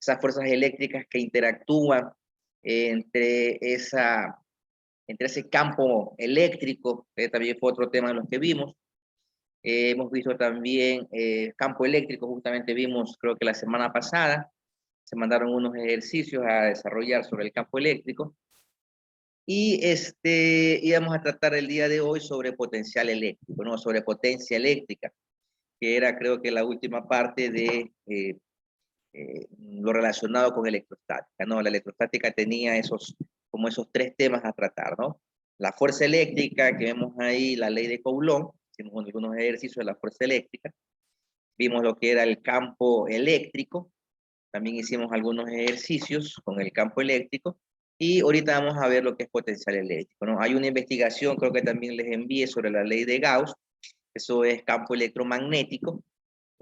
esas fuerzas eléctricas que interactúan entre, entre ese campo eléctrico, que también fue otro tema de los que vimos. Hemos visto también campo eléctrico, justamente vimos, creo que la semana pasada, se mandaron unos ejercicios a desarrollar sobre el campo eléctrico. Y íbamos a tratar el día de hoy sobre potencial eléctrico, ¿no? Sobre potencia eléctrica, que era creo que la última parte de lo relacionado con electrostática, ¿no? La electrostática tenía como esos tres temas a tratar, ¿no? La fuerza eléctrica, que vemos ahí, la ley de Coulomb, hicimos algunos ejercicios de la fuerza eléctrica, vimos lo que era el campo eléctrico, también hicimos algunos ejercicios con el campo eléctrico, y ahorita vamos a ver lo que es potencial eléctrico, ¿no? Hay una investigación, creo que también les envié sobre la ley de Gauss, eso es campo electromagnético,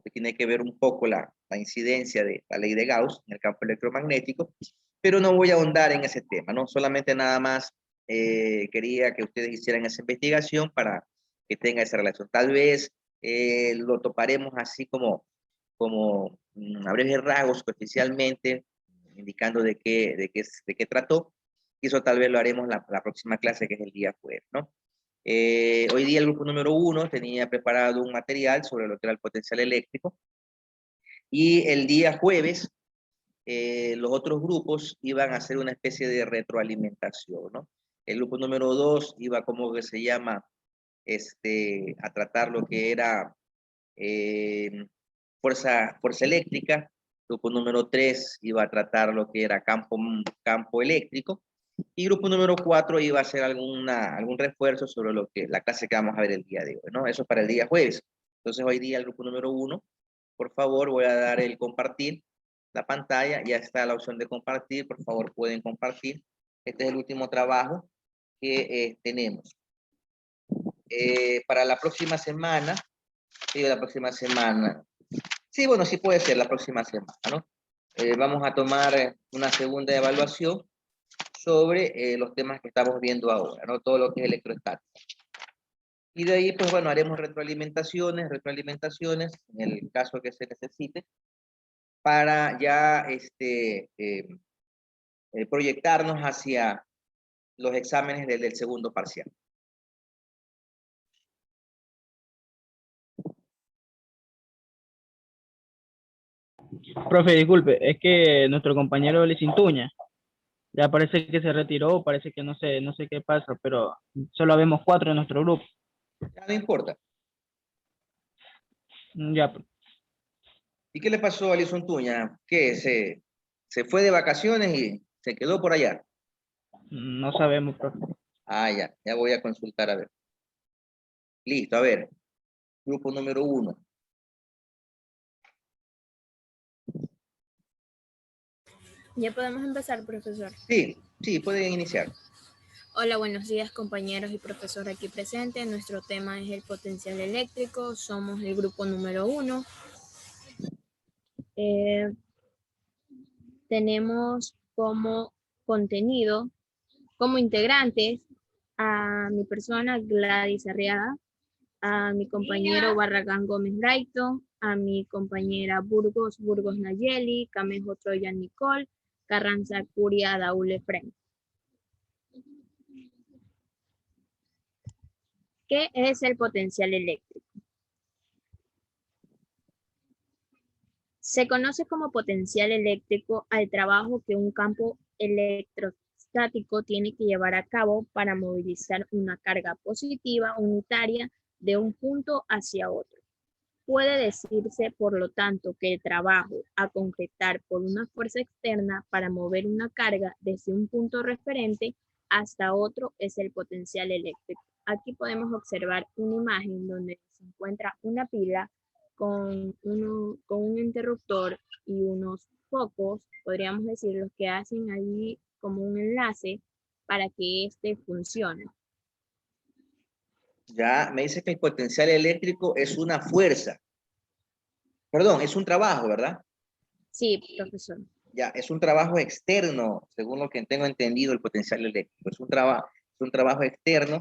que tiene que ver un poco la incidencia de la ley de Gauss en el campo electromagnético, pero no voy a ahondar en ese tema, ¿no? Solamente nada más quería que ustedes hicieran esa investigación para que tenga esa relación. Tal vez lo toparemos así como a breves rasgos, superficialmente, indicando de qué trató, y eso tal vez lo haremos la próxima clase, que es el día jueves, ¿no? Hoy día el grupo número 1 tenía preparado un material sobre lo que era el potencial eléctrico, y el día jueves los otros grupos iban a hacer una especie de retroalimentación, ¿no? El grupo número 2 iba, como que se llama, a tratar lo que era fuerza eléctrica. Grupo número 3 iba a tratar lo que era campo eléctrico, y grupo número 4 iba a hacer algún refuerzo sobre la clase que vamos a ver el día de hoy, ¿no? Eso es para el día jueves. Entonces hoy día el grupo número 1, por favor, voy a dar el compartir la pantalla, ya está la opción de compartir, por favor pueden compartir. Este es el último trabajo que tenemos. Para la próxima semana, sí, la próxima semana, sí, bueno, sí puede ser la próxima semana, ¿no? Vamos a tomar una segunda evaluación sobre los temas que estamos viendo ahora, ¿no? Todo lo que es electrostática. Y de ahí, pues bueno, haremos retroalimentaciones, en el caso que se necesite, para ya proyectarnos hacia los exámenes del segundo parcial. Profe, disculpe, es que nuestro compañero Licintuña ya parece que se retiró, parece que no sé qué pasa, pero solo vemos 4 en nuestro grupo. Ya no importa. Ya, ¿Y qué le pasó a Alison Tuña? ¿Qué? ¿Se fue de vacaciones y se quedó por allá? no sabemos, profe. Ah, ya voy a consultar a ver. Listo, a ver. Grupo número 1. Ya podemos empezar, profesor. Sí, pueden iniciar. Hola, buenos días, compañeros y profesor aquí presente. Nuestro tema es el potencial eléctrico. Somos el grupo número 1. Tenemos como contenido, como integrantes, a mi persona Gladys Arriaga, a mi compañero Barragán Gómez Raito, a mi compañera Burgos Nayeli, Camejo Troya Nicole, Carranza Curia Daule Efraín. ¿Qué es el potencial eléctrico? Se conoce como potencial eléctrico al trabajo que un campo electrostático tiene que llevar a cabo para movilizar una carga positiva unitaria de un punto hacia otro. Puede decirse, por lo tanto, que el trabajo a concretar por una fuerza externa para mover una carga desde un punto referente hasta otro es el potencial eléctrico. Aquí podemos observar una imagen donde se encuentra una pila con un interruptor y unos focos, podríamos decir, los que hacen allí como un enlace para que este funcione. Ya me dice que el potencial eléctrico es una fuerza. Perdón, es un trabajo, ¿verdad? Sí, profesor. Ya, es un trabajo externo, según lo que tengo entendido, el potencial eléctrico. Es un trabajo externo.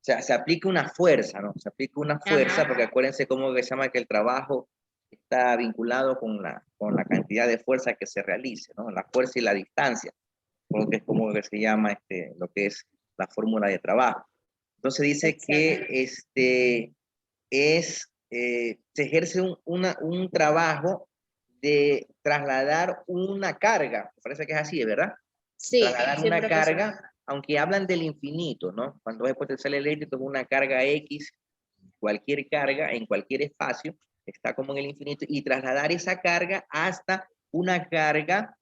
O sea, se aplica una fuerza, ¿no? Se aplica una fuerza, porque acuérdense cómo se llama que el trabajo está vinculado con la cantidad de fuerza que se realice, ¿no? La fuerza y la distancia, porque es como que se llama lo que es la fórmula de trabajo. Entonces dice Exacto. que se ejerce un trabajo de trasladar una carga, me parece que es así, ¿verdad? Sí, Trasladar sí, una profesor. carga, aunque hablan del infinito, ¿no? Cuando es potencial eléctrico es una carga X, cualquier carga en cualquier espacio, está como en el infinito, y trasladar esa carga hasta una carga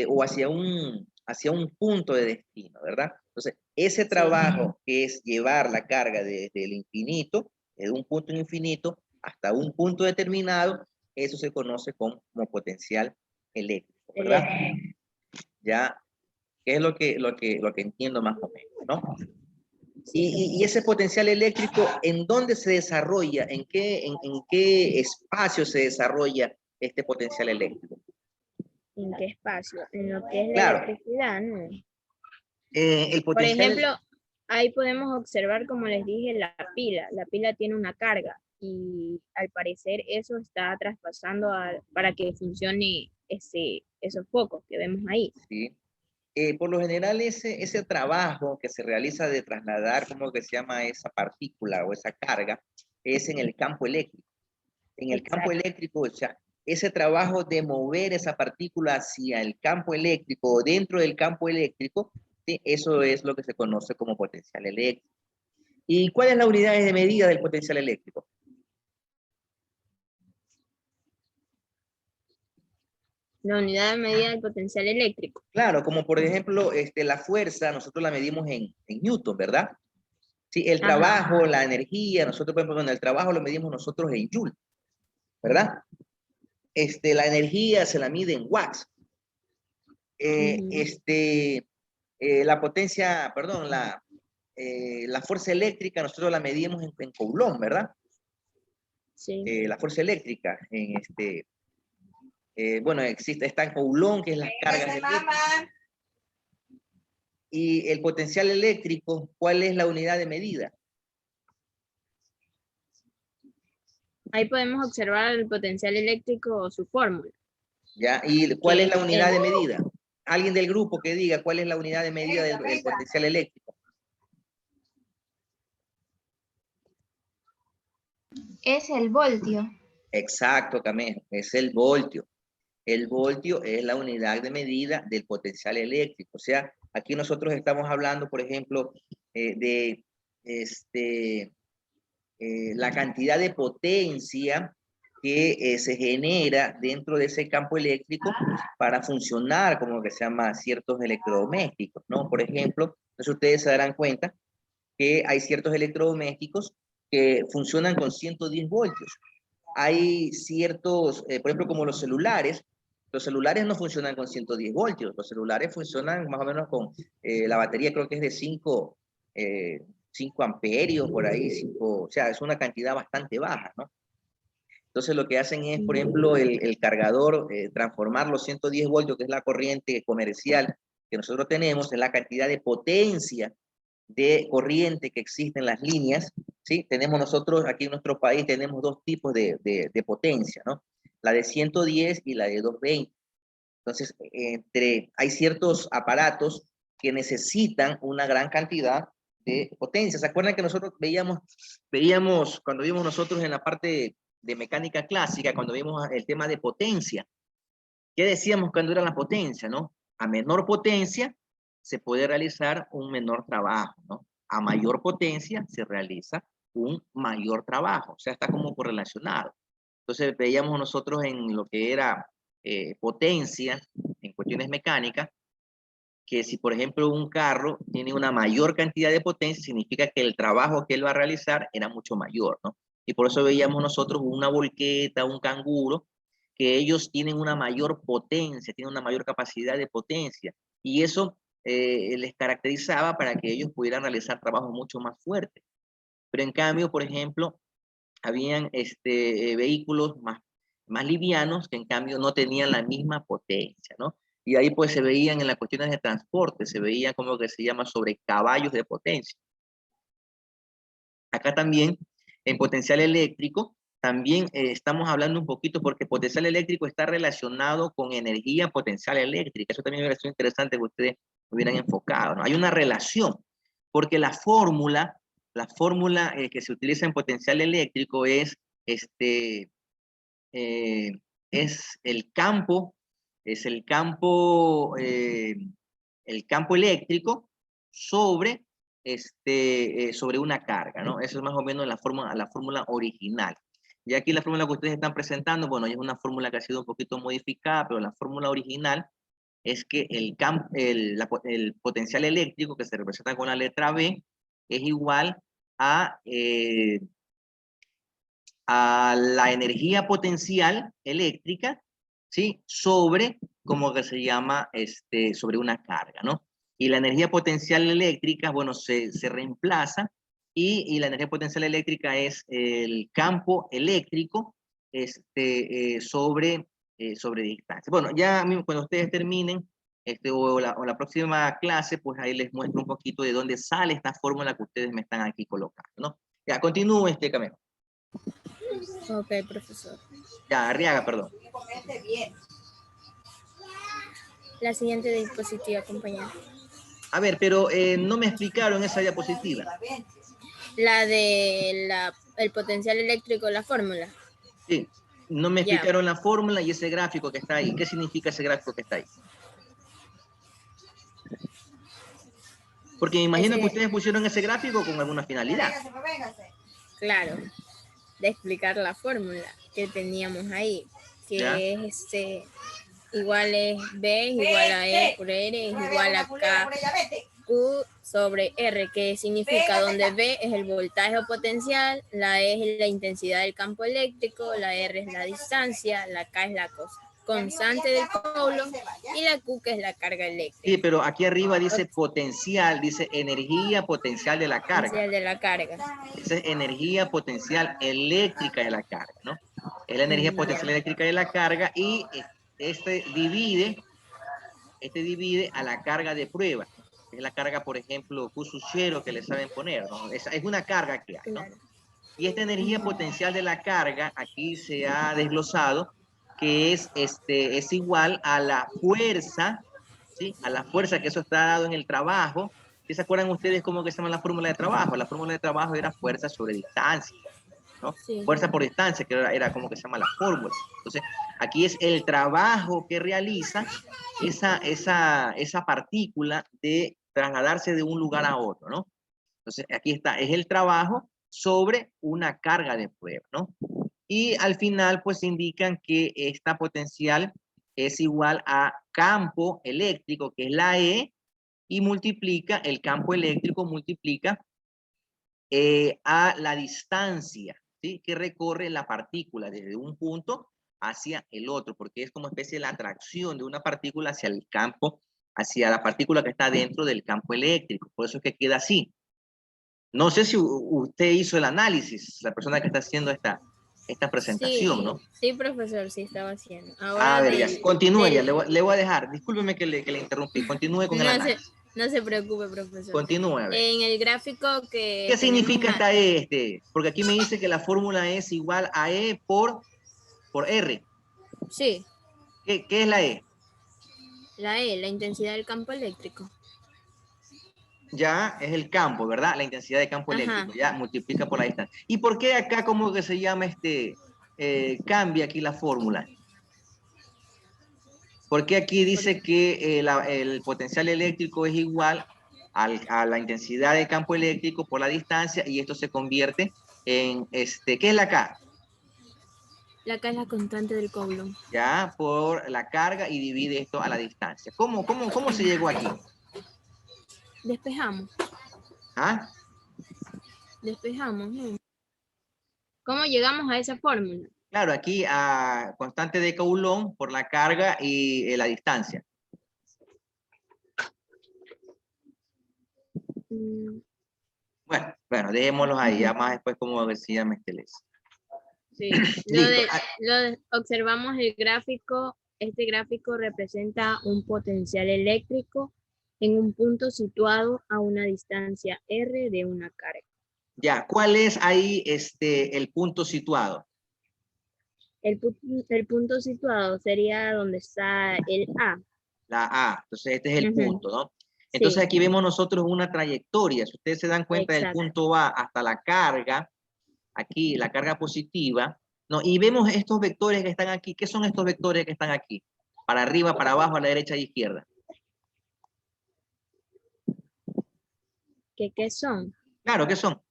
o hacia un punto de destino, ¿verdad? Entonces, ese Sí, trabajo que es llevar la carga desde el infinito, de un punto infinito hasta un punto determinado, eso se conoce como potencial eléctrico, ¿verdad? eléctrico. Ya, que es lo que entiendo más o menos, ¿no? Sí, Y ese potencial eléctrico, ¿en dónde se desarrolla? ¿En qué espacio se desarrolla este potencial eléctrico? ¿en qué espacio? En lo que es la Claro, electricidad, ¿no? el Por potencial, ejemplo, ahí podemos observar, como les dije, la pila. La pila tiene una carga y al parecer eso está traspasando para que funcione esos focos que vemos ahí. ¿sí? Por lo general, ese trabajo que se realiza de trasladar, ¿cómo que se llama esa partícula o esa carga? Es en el campo eléctrico. En el campo Exacto. eléctrico, o sea, ese trabajo de mover esa partícula hacia el campo eléctrico o dentro del campo eléctrico, ¿sí? Eso es lo que se conoce como potencial eléctrico. ¿Y cuál es la unidad de medida del potencial eléctrico? La unidad de medida del potencial eléctrico. Claro, como por ejemplo, la fuerza, nosotros la medimos en Newton, ¿verdad? Sí, el Ajá. trabajo, la energía, nosotros, por ejemplo, en el trabajo lo medimos nosotros en Joule, ¿verdad? La energía se la mide en watts. Ujú. La potencia, perdón, la fuerza eléctrica, nosotros la medimos en Coulomb, ¿verdad? Sí. La fuerza eléctrica, bueno, está en Coulomb, que es las cargas eléctricas. Y el potencial eléctrico, ¿cuál es la unidad de medida? Ahí podemos observar el potencial eléctrico o su fórmula, ¿Ya? ¿Y cuál es que la unidad de medida? Alguien del grupo que diga cuál es la unidad de medida del potencial eléctrico. Es el voltio. Exacto, Camejo, es el voltio. El voltio es la unidad de medida del potencial eléctrico. O sea, aquí nosotros estamos hablando, por ejemplo, de la cantidad de potencia que se genera dentro de ese campo eléctrico para funcionar como que se llama ciertos electrodomésticos, ¿no? Por ejemplo, entonces ustedes se darán cuenta que hay ciertos electrodomésticos que funcionan con 110 voltios. Hay ciertos, por ejemplo, como los celulares no funcionan con 110 voltios, los celulares funcionan más o menos con la batería, creo que es de 5 amperios, por ahí, 5, o sea, es una cantidad bastante baja, ¿no? Entonces lo que hacen es, por ejemplo, el cargador, transformar los 110 voltios, que es la corriente comercial que nosotros tenemos, en la cantidad de potencia de corriente que existe en las líneas, ¿sí? Tenemos nosotros, aquí en nuestro país, tenemos dos tipos de potencia, ¿no? La de 110 y la de 220. Entonces, hay ciertos aparatos que necesitan una gran cantidad de potencia. ¿Se acuerdan que nosotros veíamos cuando vimos nosotros en la parte de mecánica clásica, cuando vimos el tema de potencia? ¿Qué decíamos cuando era la potencia, no? A menor potencia se puede realizar un menor trabajo, ¿no? A mayor potencia se realiza un mayor trabajo, o sea, está como correlacionado. Entonces veíamos nosotros en lo que era potencia, en cuestiones mecánicas, que si por ejemplo un carro tiene una mayor cantidad de potencia, significa que el trabajo que él va a realizar era mucho mayor, ¿no? Y por eso veíamos nosotros una volqueta, un canguro, que ellos tienen una mayor potencia, tienen una mayor capacidad de potencia, y eso les caracterizaba para que ellos pudieran realizar trabajos mucho más fuertes. Pero en cambio, por ejemplo, habían vehículos más livianos que en cambio no tenían la misma potencia, ¿no? Y ahí pues se veían en las cuestiones de transporte, se veía como que se llama sobre caballos de potencia. Acá también, en potencial eléctrico, también estamos hablando un poquito porque potencial eléctrico está relacionado con energía potencial eléctrica. Eso también hubiera sido interesante que ustedes hubieran enfocado, ¿no? Hay una relación, porque la fórmula que se utiliza en potencial eléctrico es, es el campo eléctrico sobre, sobre una carga, ¿no? Eso es más o menos la fórmula original. Y aquí la fórmula que ustedes están presentando, bueno, es una fórmula que ha sido un poquito modificada, pero la fórmula original es que el potencial eléctrico que se representa con la letra B es igual a la energía potencial eléctrica, ¿sí? Sobre, como que se llama, sobre una carga, ¿no? Y la energía potencial eléctrica, bueno, se reemplaza y la energía potencial eléctrica es el campo eléctrico sobre distancia. Bueno, ya cuando ustedes terminen, o la próxima clase, pues ahí les muestro un poquito de dónde sale esta fórmula que ustedes me están aquí colocando, ¿no? Ya, continúo camino. Ok, profesor. Ya, Arriaga, perdón. La siguiente diapositiva, compañero. A ver, pero no me explicaron esa diapositiva. La de el potencial eléctrico, la fórmula. Sí, no me explicaron la fórmula y ese gráfico que está ahí. ¿Qué significa ese gráfico que está ahí? Porque me imagino que ustedes pusieron ese gráfico con alguna finalidad. Claro, de explicar la fórmula que teníamos ahí, que ¿ya? Es igual es B igual a E por R es igual a K Q sobre R, que significa donde B es el voltaje o potencial, la E es la intensidad del campo eléctrico, la R es la distancia, la K es la constante del Coulomb y la Q que es la carga eléctrica. Sí, pero aquí arriba dice potencial, dice energía potencial de la carga. Potencial de la carga. Esa es energía potencial eléctrica de la carga, ¿no? Es la energía potencial eléctrica de la carga y este divide a la carga de prueba. Es la carga, por ejemplo, Q0 que le saben poner, ¿no? Es una carga que hay, ¿no? Y esta energía potencial de la carga aquí se ha desglosado que es igual a la fuerza, ¿sí? A la fuerza que eso está dado en el trabajo. ¿Sí se acuerdan ustedes cómo que se llama la fórmula de trabajo? La fórmula de trabajo era fuerza sobre distancia, ¿no? Sí. Fuerza por distancia, que era como que se llama la fórmula. Entonces, aquí es el trabajo que realiza esa partícula de trasladarse de un lugar a otro, ¿no? Entonces, aquí está, es el trabajo sobre una carga de prueba, ¿no? Y al final, pues indican que esta potencial es igual a campo eléctrico, que es la E, y multiplica, el campo eléctrico multiplica a la distancia, ¿sí? Que recorre la partícula desde un punto hacia el otro, porque es como especie de la atracción de una partícula hacia el campo, hacia la partícula que está dentro del campo eléctrico. Por eso es que queda así. No sé si usted hizo el análisis, la persona que está haciendo esta presentación, sí, ¿no? Sí, profesor, sí estaba haciendo. Ahora a ver, ya, continúe, ya, le voy a dejar. Discúlpeme que le interrumpí. Continúe con el análisis. No se preocupe, profesor. Continúe, a ver. En el gráfico que... ¿Qué significa esta E? Porque aquí me dice que la fórmula es igual a E por R. Sí. ¿Qué es la E? La E, la intensidad del campo eléctrico. Ya es el campo, ¿verdad? La intensidad de campo eléctrico, ya multiplica por la distancia. ¿Y por qué acá como que se llama cambia aquí la fórmula? Porque aquí dice que el potencial eléctrico es igual a la intensidad de campo eléctrico por la distancia y esto se convierte en, ¿qué es la K? La K es la constante del Coulomb. Ya, por la carga y divide esto a la distancia. ¿Cómo se llegó aquí? Despejamos. ¿Ah? Despejamos, ¿no? ¿Cómo llegamos a esa fórmula? Claro, aquí a constante de Coulomb por la carga y la distancia. Bueno, dejémoslos ahí, ya más después como decía Mesteles. Sí, observamos el gráfico, este gráfico representa un potencial eléctrico en un punto situado a una distancia R de una carga. Ya, ¿cuál es ahí el punto situado? El punto situado sería donde está el A. La A. Entonces este es el Ujú. punto, ¿no? Entonces Sí. aquí vemos nosotros una trayectoria. Si ustedes se dan cuenta del Exacto. punto A hasta la carga, aquí la carga positiva, ¿no? Y vemos estos vectores que están aquí. ¿Qué son estos vectores que están aquí? Para arriba, para abajo, a la derecha y izquierda. ¿Qué son? Claro, ¿qué son?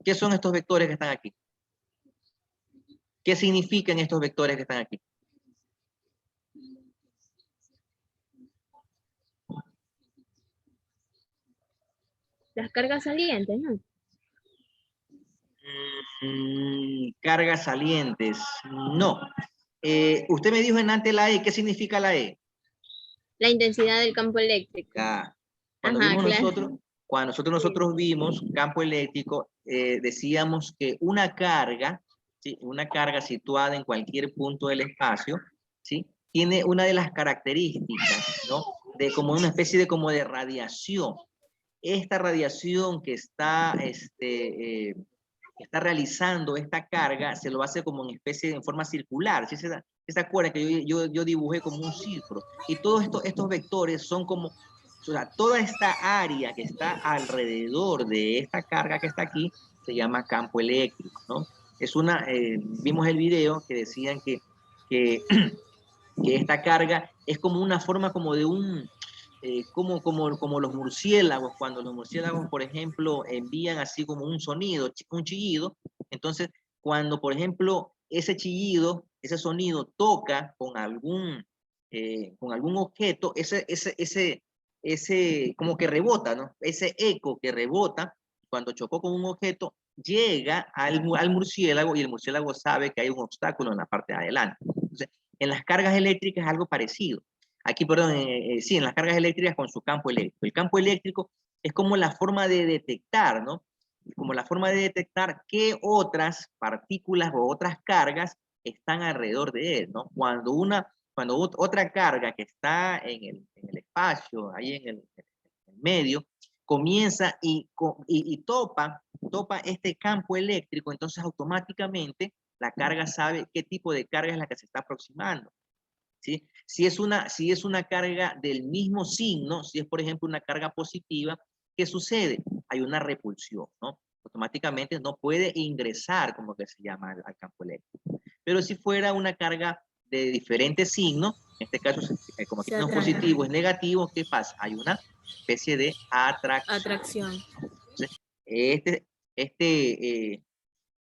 ¿Qué son estos vectores que están aquí? ¿Qué significan estos vectores que están aquí? Las cargas salientes, ¿no? Cargas salientes. No. Usted me dijo en antes la E. ¿Qué significa la E? La intensidad del campo eléctrico. Ya. Cuando Ajá, vimos claro. cuando nosotros vimos campo eléctrico, decíamos que una carga, ¿sí? Una carga situada en cualquier punto del espacio, ¿sí? Tiene una de las características, ¿no? De como una especie de como de radiación. Esta radiación que está realizando esta carga, se lo hace como en especie en forma circular. ¿Sí se acuerdan que yo dibujé como un círculo? Y todos estos vectores son como, o sea, toda esta área que está alrededor de esta carga que está aquí, se llama campo eléctrico, ¿no? Vimos el video que decían que, que esta carga es como una forma como de como los murciélagos, cuando los murciélagos, por ejemplo, envían así como un sonido, un chillido, entonces cuando, por ejemplo, ese chillido, ese sonido toca con algún objeto, como que rebota, ¿no? Ese eco que rebota, cuando chocó con un objeto, llega al murciélago y el murciélago sabe que hay un obstáculo en la parte de adelante. Entonces, en las cargas eléctricas es algo parecido. Aquí, perdón, sí, en las cargas eléctricas con su campo eléctrico. El campo eléctrico es como la forma de detectar, ¿no? Como la forma de detectar qué otras partículas o otras cargas están alrededor de él, ¿no? Cuando otra carga que está en el espacio, ahí en el medio, comienza y topa este campo eléctrico, entonces automáticamente la carga sabe qué tipo de carga es la que se está aproximando. ¿Sí? Si es una carga del mismo signo, si es por ejemplo una carga positiva, ¿qué sucede? Hay una repulsión, ¿no? Automáticamente no puede ingresar, como que se llama, al campo eléctrico. Pero si fuera una carga de diferente signo, en este caso, como aquí no es positivo, es negativo, ¿qué pasa? Hay una especie de atracción. Entonces, este, este,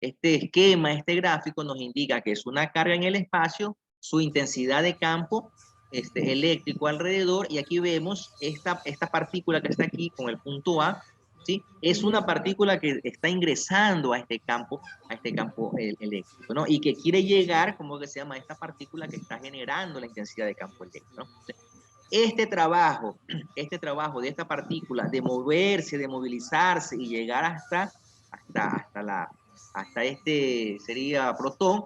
este esquema, este gráfico nos indica que es una carga en el espacio, su intensidad de campo eléctrico alrededor, y aquí vemos esta partícula que está aquí con el punto A, ¿sí? Es una partícula que está ingresando a este campo eléctrico, ¿no? Y que quiere llegar, ¿cómo que se llama? Esta partícula que está generando la intensidad de campo eléctrico, ¿no? Este trabajo de esta partícula, de moverse, de movilizarse y llegar hasta sería protón,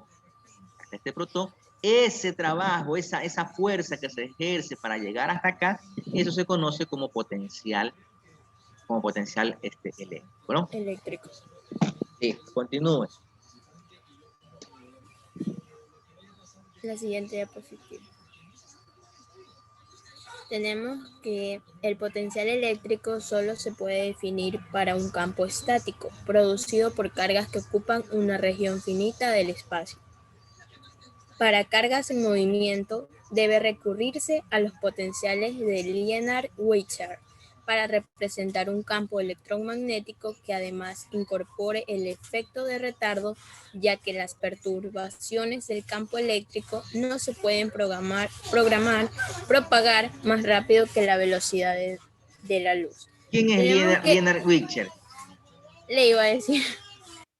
hasta este protón, ese trabajo, esa fuerza que se ejerce para llegar hasta acá, eso se conoce como potencial eléctrico, ¿no? Eléctrico. Sí, continúe. La siguiente diapositiva. Tenemos que el potencial eléctrico solo se puede definir para un campo estático, producido por cargas que ocupan una región finita del espacio. Para cargas en movimiento, debe recurrirse a los potenciales de Liénard-Weichert para representar un campo electromagnético que además incorpore el efecto de retardo, ya que las perturbaciones del campo eléctrico no se pueden propagar más rápido que la velocidad de la luz. ¿Quién es Liénard-Weichert? Le iba a decir,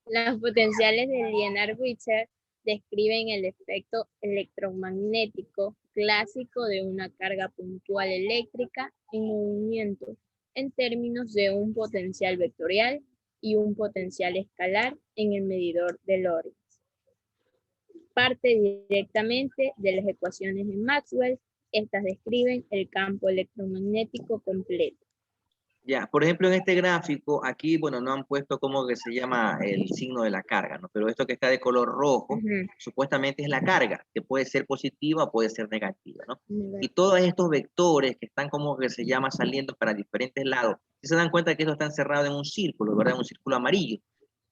las potenciales de Liénard-Weichert describen el efecto electromagnético clásico de una carga puntual eléctrica en movimiento en términos de un potencial vectorial y un potencial escalar en el medidor de Lorentz. Parte directamente de las ecuaciones de Maxwell. Estas describen el campo electromagnético completo. Ya, por ejemplo, en este gráfico, aquí, bueno, no han puesto cómo que se llama el signo de la carga, ¿no? Pero esto que está de color rojo, Ujú. supuestamente es la carga, que puede ser positiva o puede ser negativa, ¿no? Y Negativo. todos estos vectores que están como que se llama saliendo para diferentes lados, si se dan cuenta que estos están cerrados en un círculo, ¿verdad? Un círculo amarillo.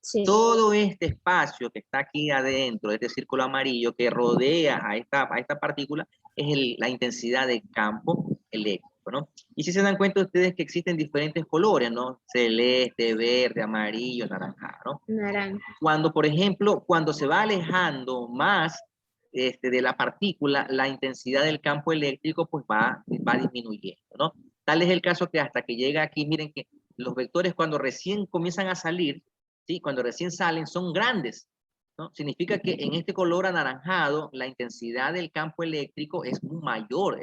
Sí. Todo este espacio que está aquí adentro, de este círculo amarillo que rodea a esta partícula, es la intensidad del campo eléctrico, ¿no? Y si se dan cuenta ustedes que existen diferentes colores, ¿no? Celeste, verde, amarillo, naranja, ¿no? Naranja. Cuando, por ejemplo, cuando se va alejando más de la partícula, la intensidad del campo eléctrico pues va disminuyendo, ¿no? Tal es el caso que hasta que llega aquí, miren que los vectores cuando recién comienzan a salir, ¿sí? Cuando recién salen son grandes, ¿no? Significa que en este color anaranjado la intensidad del campo eléctrico es mayor,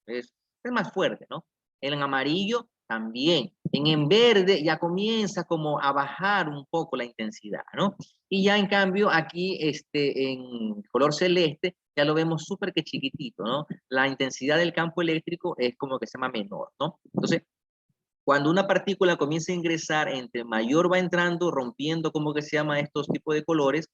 es más fuerte, ¿no? En amarillo también. En verde ya comienza como a bajar un poco la intensidad, ¿no? Y ya en cambio aquí en color celeste ya lo vemos súper que chiquitito, ¿no? La intensidad del campo eléctrico es como que se llama menor, ¿no? Entonces, cuando una partícula comienza a ingresar, entre mayor va entrando, rompiendo, como que se llama estos tipos de colores,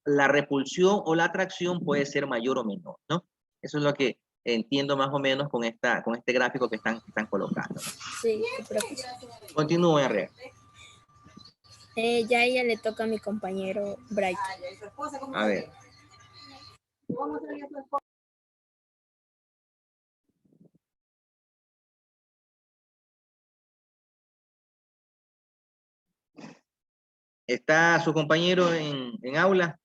la repulsión o la atracción puede ser mayor o menor, ¿no? Eso es lo que entiendo más o menos con este gráfico que están colocando. Sí, profesor. Continúen, Rea. Ya a ella le toca a mi compañero Bright. A ver. ¿Está su compañero en aula?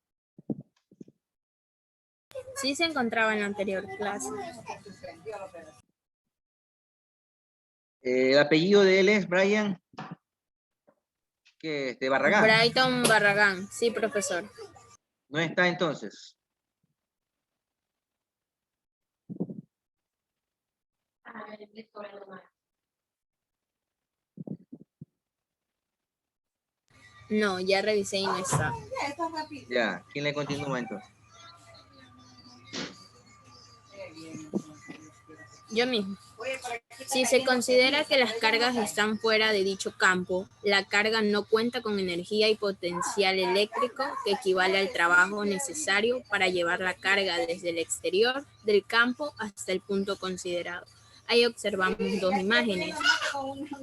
Sí se encontraba en la anterior clase. El apellido de él es Brian, que de Barragán. Brighton Barragán, sí, profesor. ¿No está entonces? No, ya revisé y no está. Ya, ¿quién le continúa entonces? Yo mismo. Si se considera que las cargas están fuera de dicho campo, la carga no cuenta con energía y potencial eléctrico que equivale al trabajo necesario para llevar la carga desde el exterior del campo hasta el punto considerado. Ahí observamos dos imágenes.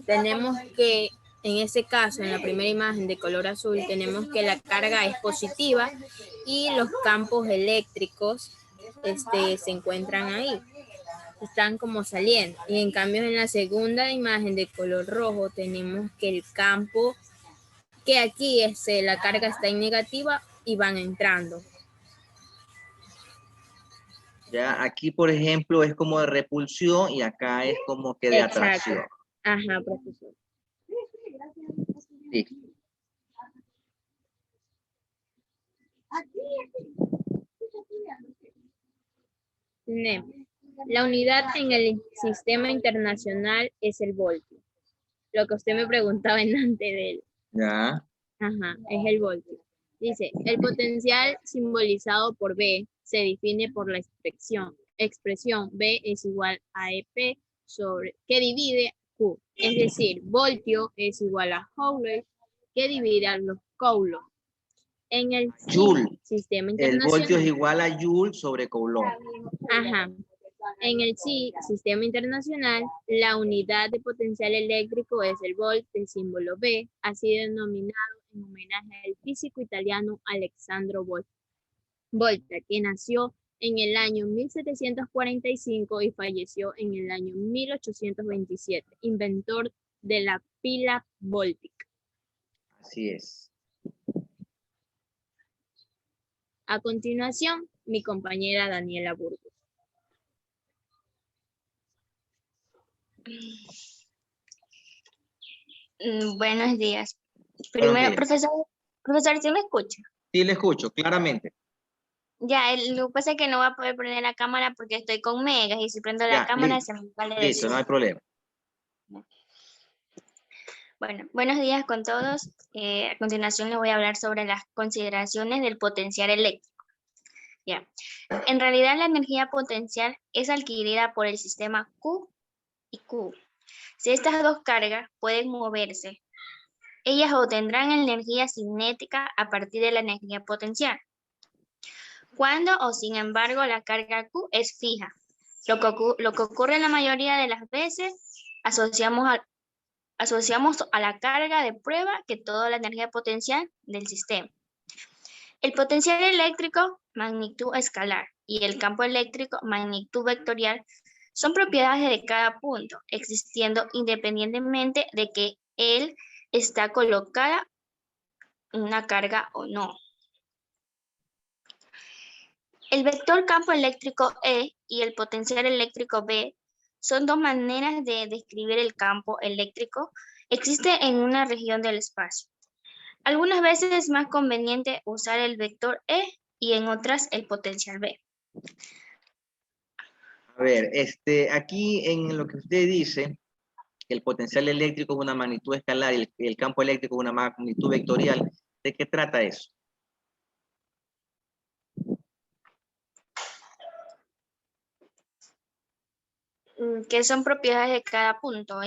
Tenemos que, en este caso, en la primera imagen de color azul, tenemos que la carga es positiva y los campos eléctricos se encuentran ahí. Están como saliendo. Y en cambio en la segunda imagen de color rojo tenemos que el campo, que aquí la carga está en negativa y van entrando. Ya, aquí por ejemplo es como de repulsión y acá es como que de atracción. Ajá, profesor. Sí. Tenemos. La unidad en el sistema internacional es el voltio. Lo que usted me preguntaba en antes de él. Ya. Ajá, es el voltio. Dice, el potencial simbolizado por B se define por la expresión B es igual a EP que divide Q. Es decir, voltio es igual a Joule que divide a los coulombs. En el Joule. sistema El internacional. voltio es igual a Joule sobre Coulomb. Ajá. En el sistema internacional, la unidad de potencial eléctrico es el volt, el símbolo B, así denominado en homenaje al físico italiano Alessandro Volta, que nació en el año 1745 y falleció en el año 1827, inventor de la pila voltaica. Así es. A continuación, mi compañera Daniela Burgos. Buenos días. Buenos Primero, días. profesor, ¿sí me escucha? Sí, le escucho, claramente. Ya, lo que pasa es que no voy a poder prender la cámara porque estoy con megas y si prendo la Ya, cámara listo. se me sale del Listo, no Zoom. hay problema. Bueno, buenos días con todos. A continuación les voy a hablar sobre las consideraciones del potencial eléctrico. Ya. En realidad la energía potencial es adquirida por el sistema Q y Q. Si estas dos cargas pueden moverse, ellas obtendrán energía cinética a partir de la energía potencial. Cuando o sin embargo la carga Q es fija. Lo que ocurre la mayoría de las veces, asociamos a la carga de prueba que toda la energía potencial del sistema. El potencial eléctrico, magnitud escalar, y el campo eléctrico, magnitud vectorial, son propiedades de cada punto, existiendo independientemente de que él está colocada una carga o no. El vector campo eléctrico E y el potencial eléctrico B son dos maneras de describir el campo eléctrico. Existe en una región del espacio. Algunas veces es más conveniente usar el vector E y en otras el potencial B. A ver, aquí en lo que usted dice, el potencial eléctrico es una magnitud escalar y el campo eléctrico es una magnitud vectorial. ¿De qué trata eso? Que son propiedades de cada punto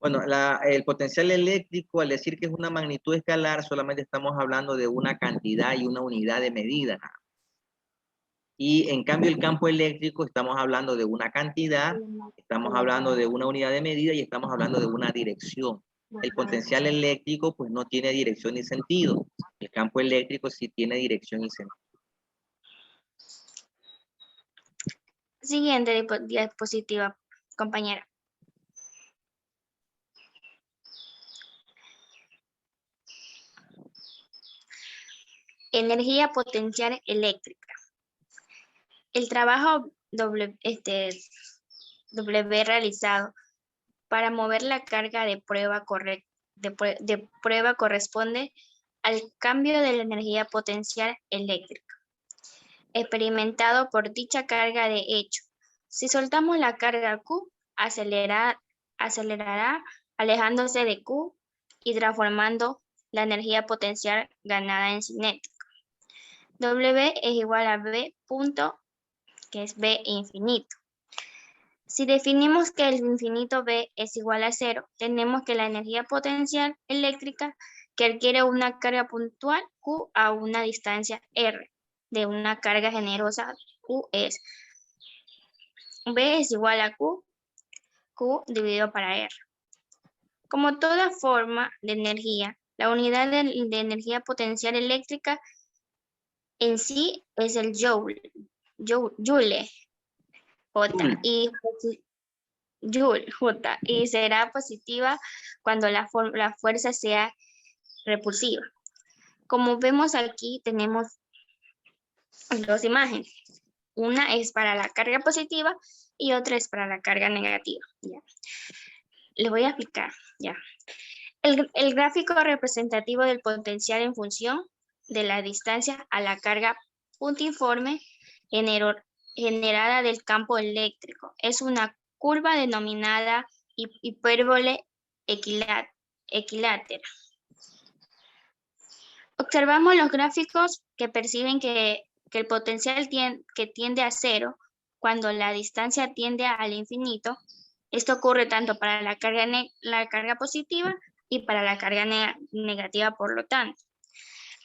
Bueno, el potencial eléctrico, al decir que es una magnitud escalar, solamente estamos hablando de una cantidad y una unidad de medida. Y en cambio el campo eléctrico estamos hablando de una cantidad, estamos hablando de una unidad de medida y estamos hablando de una dirección. El potencial eléctrico pues no tiene dirección ni sentido. El campo eléctrico sí tiene dirección y sentido. Siguiente diapositiva, compañera. Energía potencial eléctrica. El trabajo W realizado para mover la carga de prueba corresponde al cambio de la energía potencial eléctrica experimentado por dicha carga de hecho. Si soltamos la carga Q, acelerará alejándose de Q y transformando la energía potencial ganada en cinética. W es igual a B punto, que es B infinito. Si definimos que el infinito B es igual a 0, tenemos que la energía potencial eléctrica que adquiere una carga puntual Q a una distancia R de una carga generosa Q es B es igual a Q dividido para R. Como toda forma de energía, la unidad de energía potencial eléctrica en sí es el Joule, J, y será positiva cuando la fuerza sea repulsiva. Como vemos aquí tenemos dos imágenes. Una es para la carga positiva y otra es para la carga negativa. ¿Ya? Les voy a explicar. ¿Ya? El gráfico representativo del potencial en función de la distancia a la carga puntiforme generada del campo eléctrico es una curva denominada hipérbole equilátera. Observamos los gráficos que perciben que el potencial tiende a 0 cuando la distancia tiende al infinito. Esto ocurre tanto para la carga positiva y para la carga negativa, por lo tanto.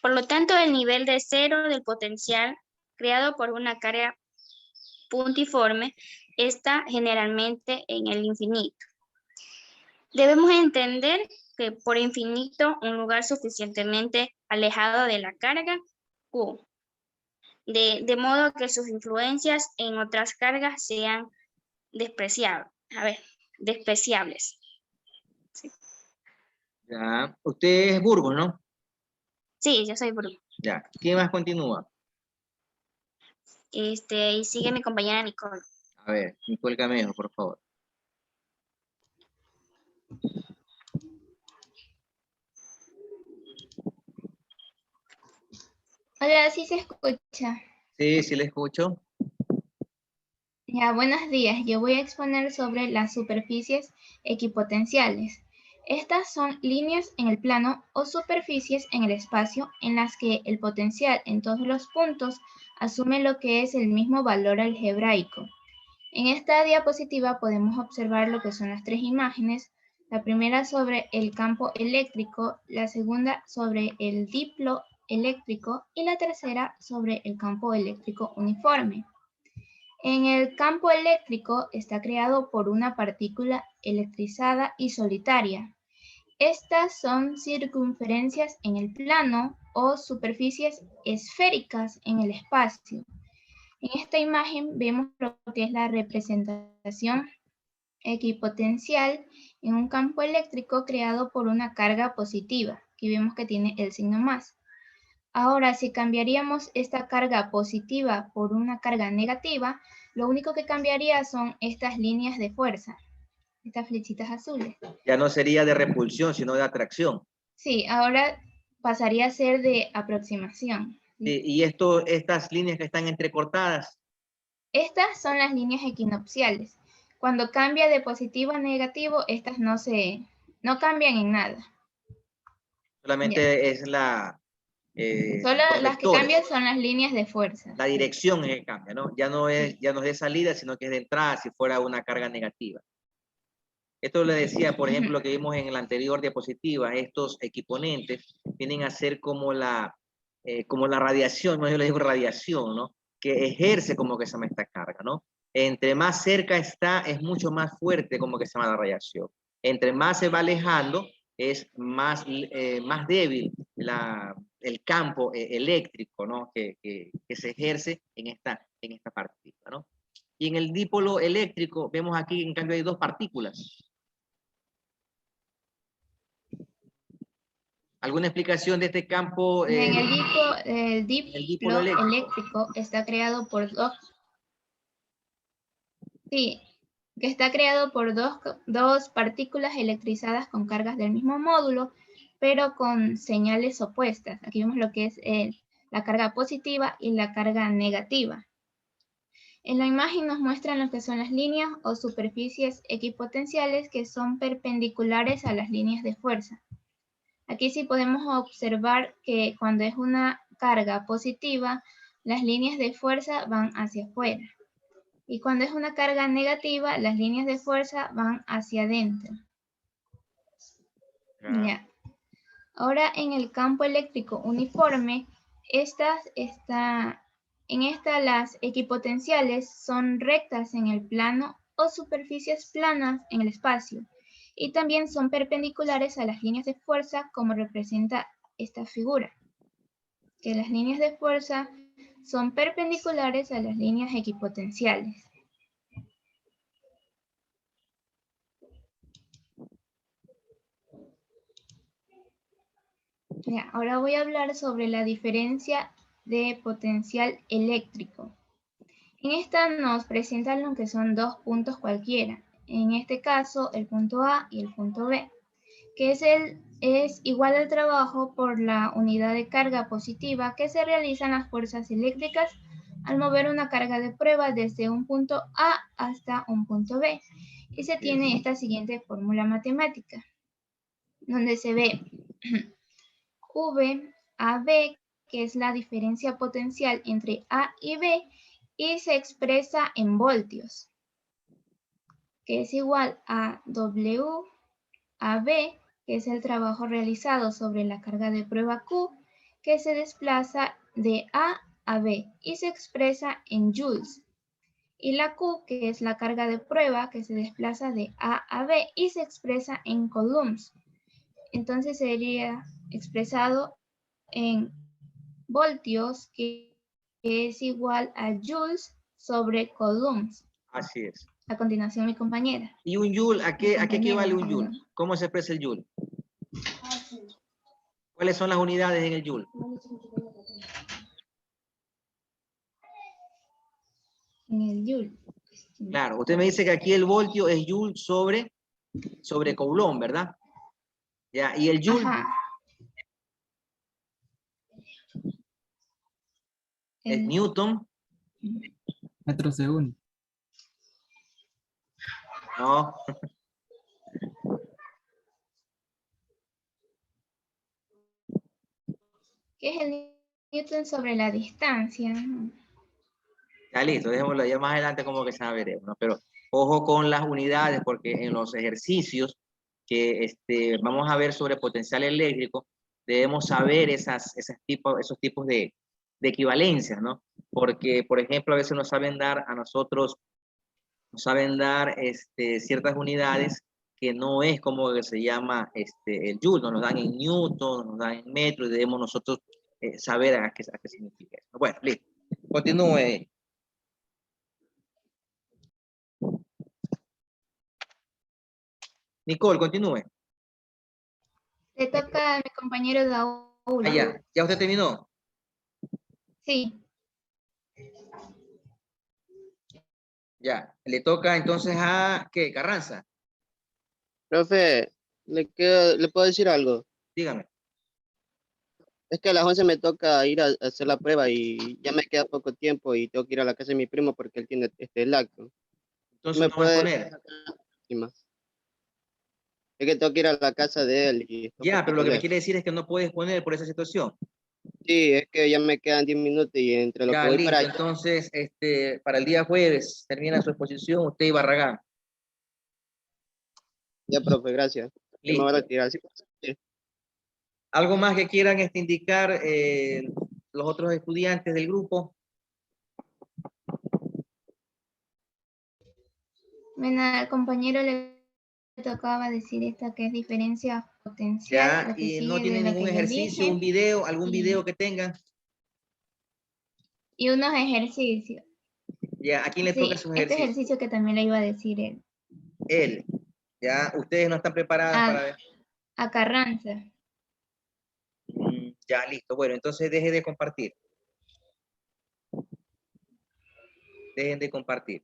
Por lo tanto, el nivel de 0 del potencial creado por una carga puntiforme está generalmente en el infinito. Debemos entender que por infinito un lugar suficientemente alejado de la carga Q, de modo que sus influencias en otras cargas sean despreciables. Sí. Ya. Usted es Burgos, ¿no? Sí, yo soy Burgos. Ya. ¿Quién más continúa? Y sigue mi compañera Nicole. A ver, Nicole Camejo, por favor. Hola, ¿sí se escucha? Sí, sí le escucho. Ya, buenos días. Yo voy a exponer sobre las superficies equipotenciales. Estas son líneas en el plano o superficies en el espacio en las que el potencial en todos los puntos asume lo que es el mismo valor algebraico. En esta diapositiva podemos observar lo que son las tres imágenes, la primera sobre el campo eléctrico, la segunda sobre el diplo eléctrico y la tercera sobre el campo eléctrico uniforme. En el campo eléctrico está creado por una partícula electrizada y solitaria. Estas son circunferencias en el plano o superficies esféricas en el espacio. En esta imagen vemos lo que es la representación equipotencial en un campo eléctrico creado por una carga positiva. Aquí vemos que tiene el signo más. Ahora, si cambiaríamos esta carga positiva por una carga negativa, lo único que cambiaría son estas líneas de fuerza, estas flechitas azules. Ya no sería de repulsión, sino de atracción. Sí, ahora pasaría a ser de aproximación. Sí, y estas líneas que están entrecortadas. Estas son las líneas equinocciales. Cuando cambia de positivo a negativo, estas no cambian en nada. Solamente es la... Solo los las que vectores. cambian son las líneas de fuerza. La dirección es que cambia, ¿no? Ya no es de salida, sino que es de entrada si fuera una carga negativa. Esto le decía, por ejemplo, lo que vimos en la anterior diapositiva, estos equiponentes vienen a ser como la radiación, no, yo le digo radiación, ¿no? Que ejerce como que se llama esta carga, ¿no? Entre más cerca está, es mucho más fuerte como que se llama la radiación. Entre más se va alejando, es más débil el campo eléctrico, ¿no? Que se ejerce en esta partícula, ¿no? Y en el dipolo eléctrico, vemos aquí, en cambio, hay dos partículas. ¿Alguna explicación de este campo? En el diplo eléctrico eléctrico está creado por dos partículas electrizadas con cargas del mismo módulo, pero con señales opuestas. Aquí vemos lo que es la carga positiva y la carga negativa. En la imagen nos muestran lo que son las líneas o superficies equipotenciales que son perpendiculares a las líneas de fuerza. Aquí sí podemos observar que cuando es una carga positiva, las líneas de fuerza van hacia afuera. Y cuando es una carga negativa, las líneas de fuerza van hacia adentro. Ya. Ahora en el campo eléctrico uniforme, las equipotenciales son rectas en el plano o superficies planas en el espacio. Y también son perpendiculares a las líneas de fuerza, como representa esta figura. Que las líneas de fuerza son perpendiculares a las líneas equipotenciales. Ya, ahora voy a hablar sobre la diferencia de potencial eléctrico. En esta nos presentan lo que son dos puntos cualquiera. En este caso, el punto A y el punto B, que es igual al trabajo por la unidad de carga positiva que se realizan las fuerzas eléctricas al mover una carga de prueba desde un punto A hasta un punto B. Y se tiene esta siguiente fórmula matemática, donde se ve V a B, que es la diferencia potencial entre A y B, y se expresa en voltios, que es igual a W a B, que es el trabajo realizado sobre la carga de prueba Q, que se desplaza de A B y se expresa en joules. Y la Q, que es la carga de prueba, que se desplaza de A B y se expresa en coulombs. Entonces sería expresado en voltios, que es igual a joules sobre coulombs. Así es. A continuación, mi compañera. ¿Y un joule? ¿A qué equivale un joule? ¿Cómo se expresa el joule? ¿Cuáles son las unidades en el joule? En el joule. Claro, usted me dice que aquí el voltio es joule sobre coulomb, ¿verdad? Ya, y el joule es newton. Metros segundo. No. ¿Qué es el newton sobre la distancia? Ya listo, dejémoslo ya más adelante como que se veremos, ¿no? Pero ojo con las unidades, porque en los ejercicios que vamos a ver sobre potencial eléctrico, debemos saber esos tipos de equivalencias, ¿no? Porque, por ejemplo, a veces nos saben dar a nosotros, nos saben dar ciertas unidades que no es como que se llama el joule, nos dan en newton, nos dan en metro, y debemos nosotros saber a qué significa eso. Bueno, listo. Continúe. Nicole, continúe. Le toca a mi compañero Daúl. Ah, ya usted terminó. Sí. Ya, le toca entonces a, ¿qué? Carranza, Profe, le puedo decir algo. dígame. Es que a las 11 me toca ir a hacer la prueba y ya me queda poco tiempo y tengo que ir a la casa de mi primo porque él tiene el acto. Entonces ¿Me no va a puede poner. Es que tengo que ir a la casa de él. Ya, pero lo que me quiere decir es que no puedes poner por esa situación. Sí, es que ya me quedan 10 minutos y entre lo Ya, que voy listo. para allá. Entonces, para el día jueves termina su exposición, usted y Barragán. Ya, profe, gracias. Yo me voy a Listo. retirar. Sí. ¿Algo más que quieran indicar los otros estudiantes del grupo? Bueno, al compañero le tocaba decir esta que es diferencia potencial. Ya, lo que y no sigue tiene de lo ningún que yo ejercicio, dije, un video, algún y- video que tengan. y unos ejercicios. Ya, ¿a quién le toca Sí, sus este ejercicios? ejercicio que también le iba a decir él. Él. Ya, ustedes no están preparadas para ver. A Carranza. Ya, listo. Bueno, entonces deje de compartir. Dejen de compartir.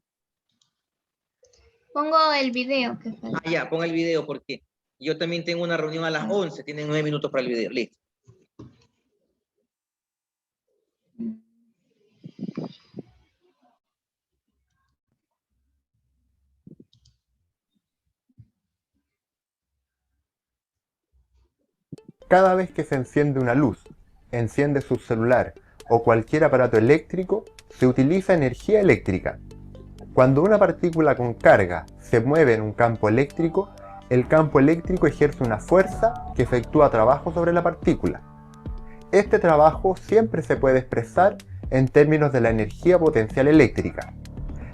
Pongo el video que falta. Ah, ya, ponga el video porque yo también tengo una reunión a las 11. Tienen 9 minutos para el video. Listo. Cada vez que se enciende una luz, enciende su celular o cualquier aparato eléctrico, se utiliza energía eléctrica. Cuando una partícula con carga se mueve en un campo eléctrico, el campo eléctrico ejerce una fuerza que efectúa trabajo sobre la partícula. Este trabajo siempre se puede expresar en términos de la energía potencial eléctrica,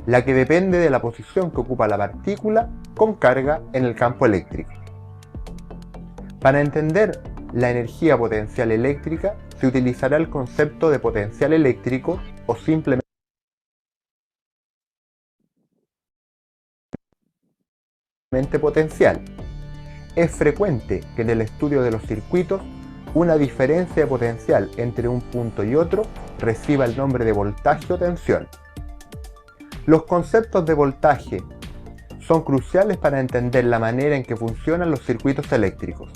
la que depende de la posición que ocupa la partícula con carga en el campo eléctrico. Para entender la energía potencial eléctrica se utilizará el concepto de potencial eléctrico o simplemente potencial. Es frecuente que en el estudio de los circuitos una diferencia de potencial entre un punto y otro reciba el nombre de voltaje o tensión. Los conceptos de voltaje son cruciales para entender la manera en que funcionan los circuitos eléctricos.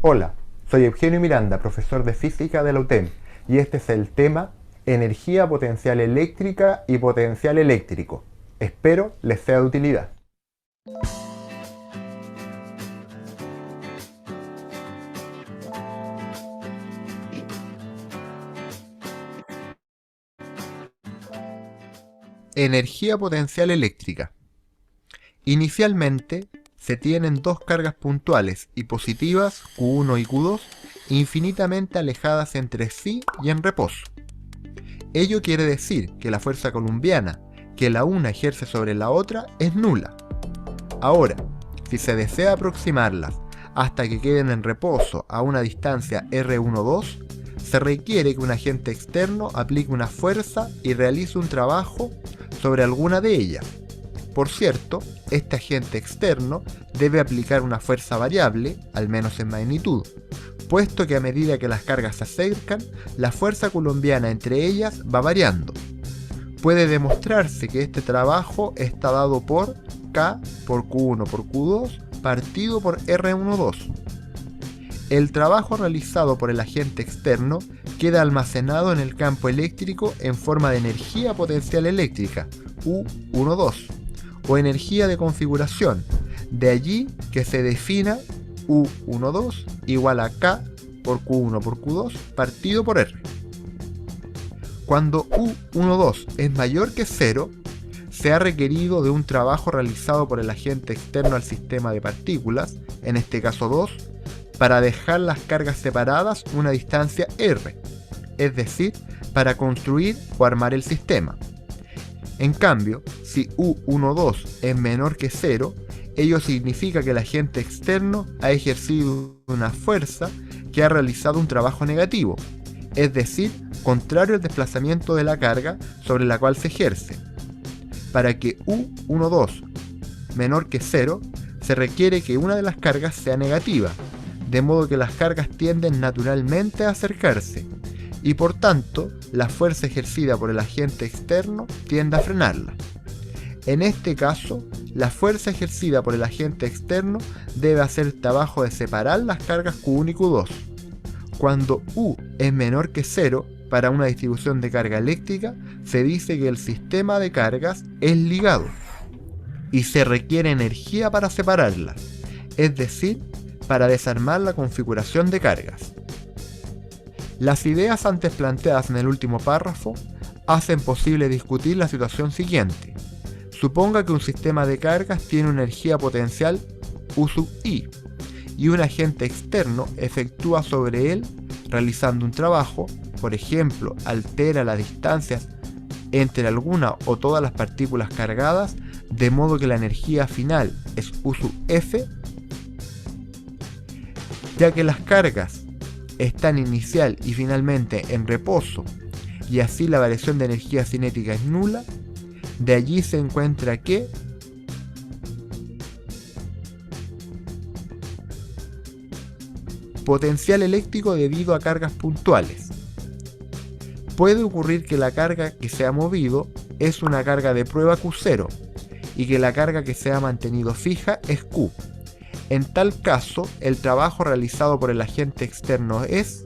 Hola, soy Eugenio Miranda, profesor de física de la UTEM, y este es el tema Energía potencial eléctrica y potencial eléctrico. Espero les sea de utilidad. Energía potencial eléctrica. Inicialmente, se tienen dos cargas puntuales y positivas, Q1 y Q2, infinitamente alejadas entre sí y en reposo. Ello quiere decir que la fuerza columbiana que la una ejerce sobre la otra es nula. Ahora, si se desea aproximarlas hasta que queden en reposo a una distancia R12, se requiere que un agente externo aplique una fuerza y realice un trabajo sobre alguna de ellas. Por cierto, este agente externo debe aplicar una fuerza variable, al menos en magnitud, puesto que a medida que las cargas se acercan, la fuerza columbiana entre ellas va variando. Puede demostrarse que este trabajo está dado por K por Q1 por Q2 partido por R12. El trabajo realizado por el agente externo queda almacenado en el campo eléctrico en forma de energía potencial eléctrica, U12, o energía de configuración, de allí que se defina U12 igual a K por Q1 por Q2 partido por R. Cuando U12 es mayor que 0, se ha requerido de un trabajo realizado por el agente externo al sistema de partículas, en este caso 2, para dejar las cargas separadas una distancia r, es decir, para construir o armar el sistema. En cambio, si U12 es menor que 0, ello significa que el agente externo ha ejercido una fuerza que ha realizado un trabajo negativo, es decir, contrario al desplazamiento de la carga sobre la cual se ejerce. Para que U12 menor que 0, se requiere que una de las cargas sea negativa, de modo que las cargas tienden naturalmente a acercarse, y por tanto, la fuerza ejercida por el agente externo tiende a frenarla. En este caso, la fuerza ejercida por el agente externo debe hacer el trabajo de separar las cargas Q1 y Q2. Cuando U es menor que 0, para una distribución de carga eléctrica, se dice que el sistema de cargas es ligado y se requiere energía para separarlas, es decir, para desarmar la configuración de cargas. Las ideas antes planteadas en el último párrafo hacen posible discutir la situación siguiente. Suponga que un sistema de cargas tiene una energía potencial U sub I y un agente externo efectúa sobre él realizando un trabajo, por ejemplo, altera las distancias entre alguna o todas las partículas cargadas, de modo que la energía final es U sub F, ya que las cargas están inicial y finalmente en reposo, y así la variación de energía cinética es nula. De allí se encuentra que potencial eléctrico debido a cargas puntuales. Puede ocurrir que la carga que se ha movido es una carga de prueba Q0 y que la carga que se ha mantenido fija es Q. En tal caso, el trabajo realizado por el agente externo es,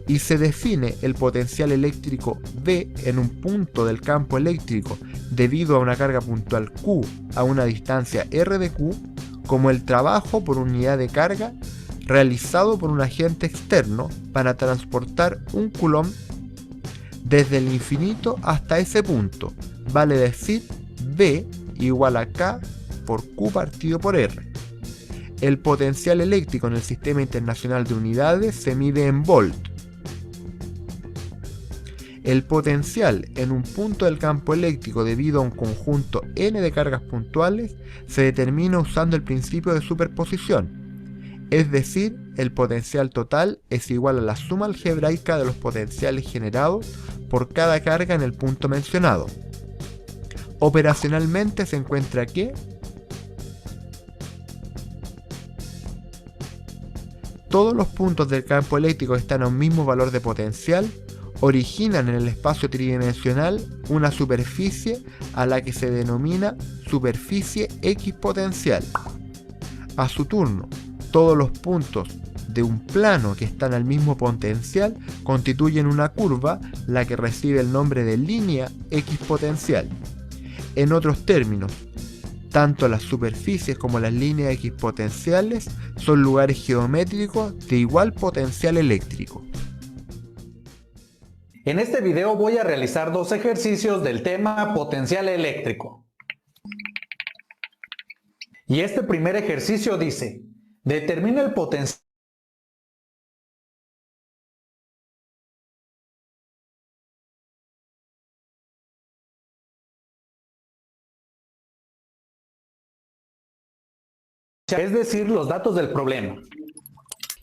y se define el potencial eléctrico V en un punto del campo eléctrico debido a una carga puntual Q a una distancia r de Q como el trabajo por unidad de carga realizado por un agente externo para transportar un coulomb desde el infinito hasta ese punto, vale decir V igual a K por Q partido por R. El potencial eléctrico en el Sistema Internacional de Unidades se mide en volt. El potencial en un punto del campo eléctrico debido a un conjunto n de cargas puntuales se determina usando el principio de superposición, es decir, el potencial total es igual a la suma algebraica de los potenciales generados por cada carga en el punto mencionado. Operacionalmente se encuentra que todos los puntos del campo eléctrico que están a un mismo valor de potencial originan en el espacio tridimensional una superficie a la que se denomina superficie equipotencial. A su turno, todos los puntos de un plano que están al mismo potencial constituyen una curva, la que recibe el nombre de línea equipotencial. En otros términos, tanto las superficies como las líneas equipotenciales son lugares geométricos de igual potencial eléctrico. En este video voy a realizar dos ejercicios del tema potencial eléctrico. Y este primer ejercicio dice: determina el potencial es decir, los datos del problema.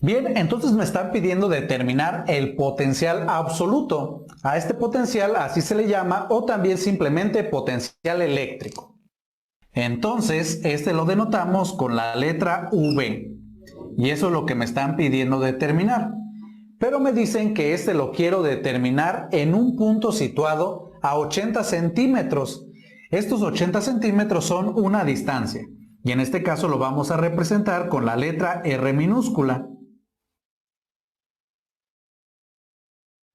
Bien, entonces me están pidiendo determinar el potencial absoluto. A este potencial así se le llama, o también simplemente potencial eléctrico. Entonces, este lo denotamos con la letra V. Y eso es lo que me están pidiendo determinar. Pero me dicen que este lo quiero determinar en un punto situado a 80 centímetros. Estos 80 centímetros son una distancia. Y en este caso lo vamos a representar con la letra R minúscula.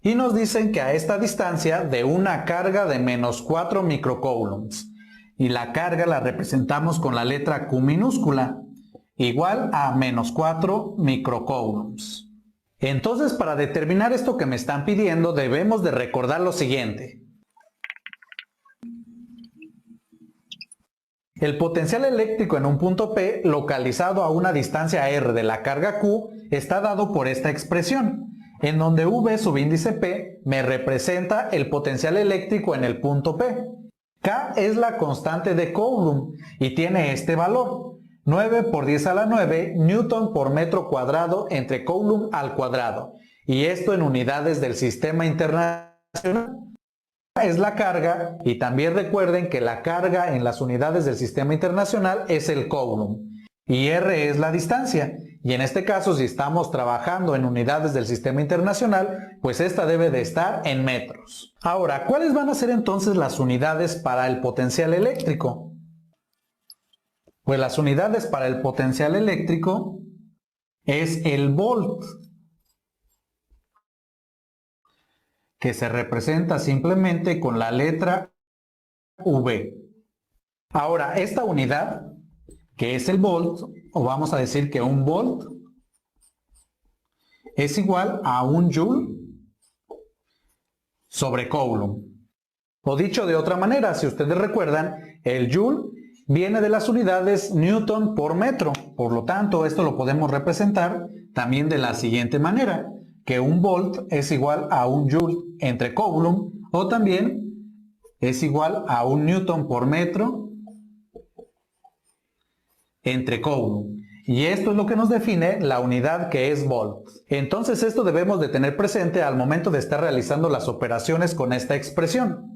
Y nos dicen que a esta distancia de una carga de menos 4 microcoulombs. Y la carga la representamos con la letra Q minúscula, igual a menos 4 microcoulombs. Entonces, para determinar esto que me están pidiendo, debemos de recordar lo siguiente. El potencial eléctrico en un punto P, localizado a una distancia r de la carga Q, está dado por esta expresión, en donde V subíndice P me representa el potencial eléctrico en el punto P. K es la constante de Coulomb y tiene este valor, 9 por 10 a la 9 Newton por metro cuadrado entre Coulomb al cuadrado, y esto en unidades del sistema internacional. Es la carga, y también recuerden que la carga en las unidades del sistema internacional es el Coulomb, y R es la distancia, y en este caso si estamos trabajando en unidades del sistema internacional, pues esta debe de estar en metros. Ahora, ¿cuáles van a ser entonces las unidades para el potencial eléctrico? Pues las unidades para el potencial eléctrico es el volt, que se representa simplemente con la letra V. Ahora, esta unidad, que es el volt, o vamos a decir que un volt, es igual a un joule sobre Coulomb. O dicho de otra manera, si ustedes recuerdan, el joule viene de las unidades Newton por metro. Por lo tanto, esto lo podemos representar también de la siguiente manera, que un volt es igual a un joule entre Coulomb, o también es igual a un Newton por metro entre Coulomb. Y esto es lo que nos define la unidad que es volt. Entonces esto debemos de tener presente al momento de estar realizando las operaciones con esta expresión.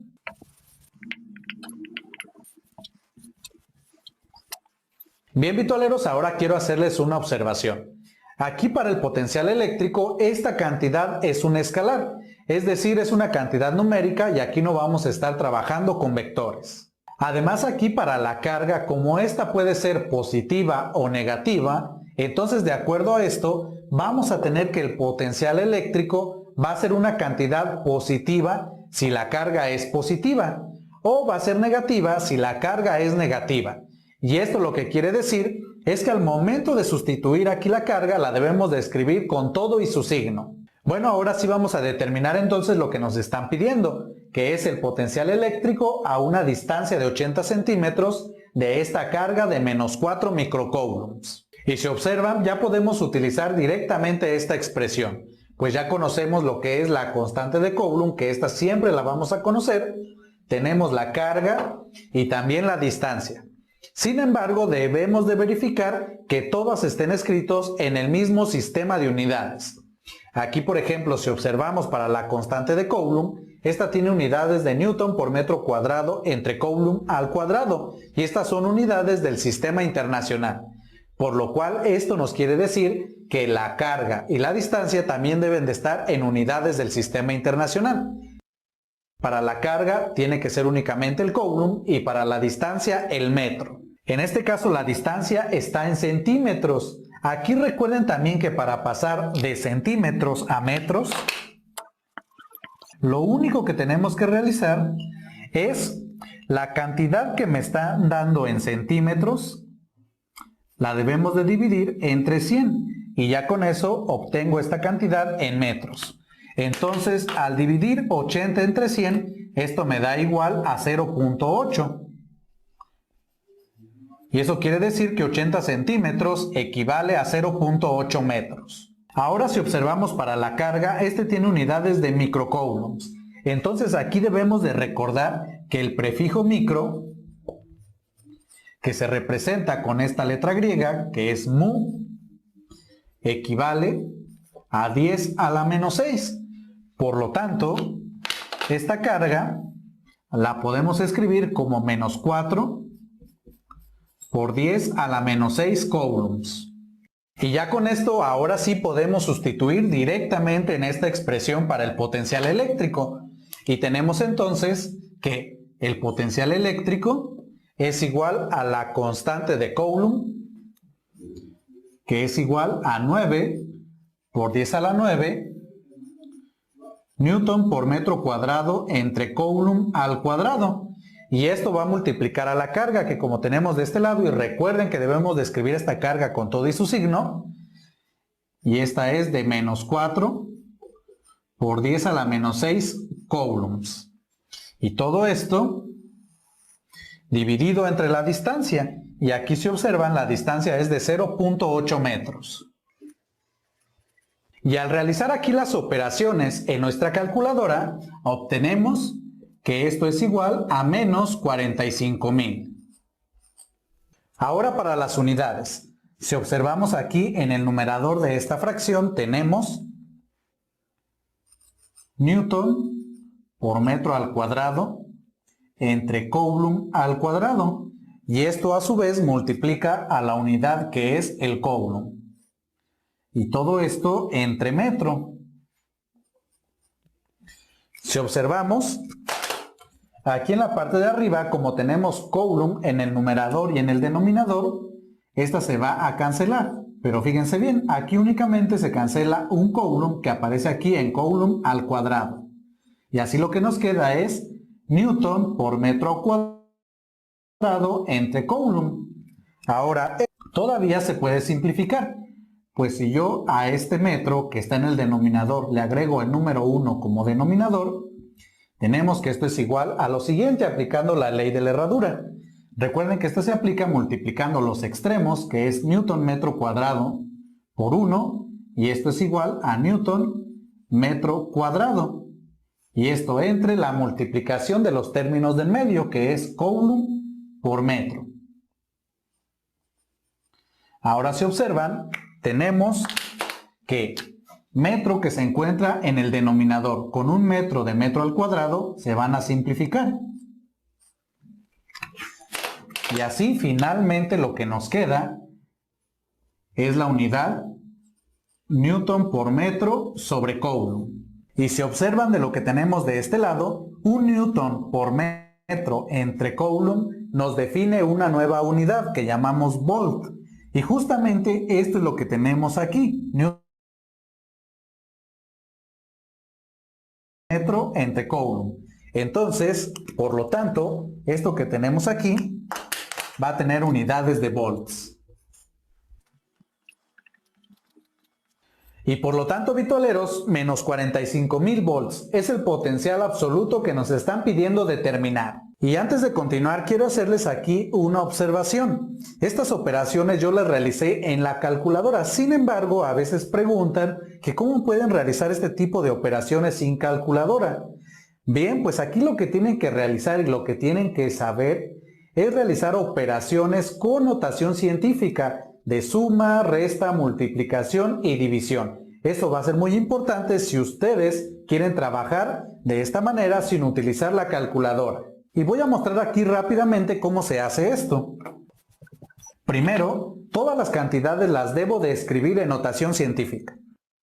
Bien, vitualeros, ahora quiero hacerles una observación. Aquí para el potencial eléctrico, esta cantidad es un escalar, es decir, es una cantidad numérica y aquí no vamos a estar trabajando con vectores. Además, aquí para la carga, como esta puede ser positiva o negativa, entonces de acuerdo a esto, vamos a tener que el potencial eléctrico va a ser una cantidad positiva si la carga es positiva, o va a ser negativa si la carga es negativa. Y esto lo que quiere decir es que al momento de sustituir aquí la carga la debemos de escribir con todo y su signo. Bueno, ahora sí vamos a determinar entonces lo que nos están pidiendo, que es el potencial eléctrico a una distancia de 80 centímetros de esta carga de menos 4 microcoulombs. Y si observan, ya podemos utilizar directamente esta expresión, pues ya conocemos lo que es la constante de Coulomb, que esta siempre la vamos a conocer. Tenemos la carga y también la distancia. Sin embargo, debemos de verificar que todas estén escritos en el mismo sistema de unidades. Aquí, por ejemplo, si observamos para la constante de Coulomb, esta tiene unidades de Newton por metro cuadrado entre Coulomb al cuadrado, y estas son unidades del sistema internacional. Por lo cual, esto nos quiere decir que la carga y la distancia también deben de estar en unidades del sistema internacional. Para la carga tiene que ser únicamente el Coulomb y para la distancia el metro. En este caso la distancia está en centímetros. Aquí recuerden también que para pasar de centímetros a metros, lo único que tenemos que realizar es la cantidad que me están dando en centímetros, la debemos de dividir entre 100 y ya con eso obtengo esta cantidad en metros. Entonces, al dividir 80 entre 100, esto me da igual a 0.8. Y eso quiere decir que 80 centímetros equivale a 0.8 metros. Ahora si observamos para la carga, este tiene unidades de microcoulombs. Entonces aquí debemos de recordar que el prefijo micro, que se representa con esta letra griega, que es mu, equivale a 10 a la menos 6. Por lo tanto, esta carga la podemos escribir como menos 4 por 10 a la menos 6 coulombs. Y ya con esto ahora sí podemos sustituir directamente en esta expresión para el potencial eléctrico. Y tenemos entonces que el potencial eléctrico es igual a la constante de Coulomb, que es igual a 9 por 10 a la 9 Newton por metro cuadrado entre Coulomb al cuadrado. Y esto va a multiplicar a la carga que como tenemos de este lado, y recuerden que debemos de escribir esta carga con todo y su signo, y esta es de menos 4 por 10 a la menos 6 coulombs. Y todo esto dividido entre la distancia. Y aquí si observan, la distancia es de 0.8 metros. Y al realizar aquí las operaciones en nuestra calculadora, obtenemos que esto es igual a menos 45,000. Ahora para las unidades. Si observamos aquí en el numerador de esta fracción, tenemos Newton por metro al cuadrado entre Coulomb al cuadrado. Y esto a su vez multiplica a la unidad que es el Coulomb. Y todo esto entre metro. Si observamos, aquí en la parte de arriba, como tenemos Coulomb en el numerador y en el denominador, esta se va a cancelar. Pero fíjense bien, aquí únicamente se cancela un Coulomb que aparece aquí en Coulomb al cuadrado. Y así lo que nos queda es Newton por metro cuadrado entre Coulomb. Ahora, todavía se puede simplificar. Pues si yo a este metro que está en el denominador le agrego el número 1 como denominador, tenemos que esto es igual a lo siguiente aplicando la ley de la herradura. Recuerden que esto se aplica multiplicando los extremos, que es Newton metro cuadrado por 1, y esto es igual a Newton metro cuadrado. Y esto entre la multiplicación de los términos del medio, que es Coulomb por metro. Ahora si observan, tenemos que metro que se encuentra en el denominador con un metro de metro al cuadrado se van a simplificar. Y así finalmente lo que nos queda es la unidad Newton por metro sobre Coulomb. Y si observan de lo que tenemos de este lado, un Newton por metro entre Coulomb nos define una nueva unidad que llamamos volt. Y justamente esto es lo que tenemos aquí. Newton metro entre Coulomb. Entonces, por lo tanto, esto que tenemos aquí va a tener unidades de volts. Y por lo tanto, vitoleros, menos 45,000 volts es el potencial absoluto que nos están pidiendo determinar. Y antes de continuar, quiero hacerles aquí una observación. Estas operaciones yo las realicé en la calculadora. Sin embargo, a veces preguntan que cómo pueden realizar este tipo de operaciones sin calculadora. Bien, pues aquí lo que tienen que realizar y lo que tienen que saber es realizar operaciones con notación científica de suma, resta, multiplicación y división. Esto va a ser muy importante si ustedes quieren trabajar de esta manera sin utilizar la calculadora. Y voy a mostrar aquí rápidamente cómo se hace esto. Primero, todas las cantidades las debo de escribir en notación científica.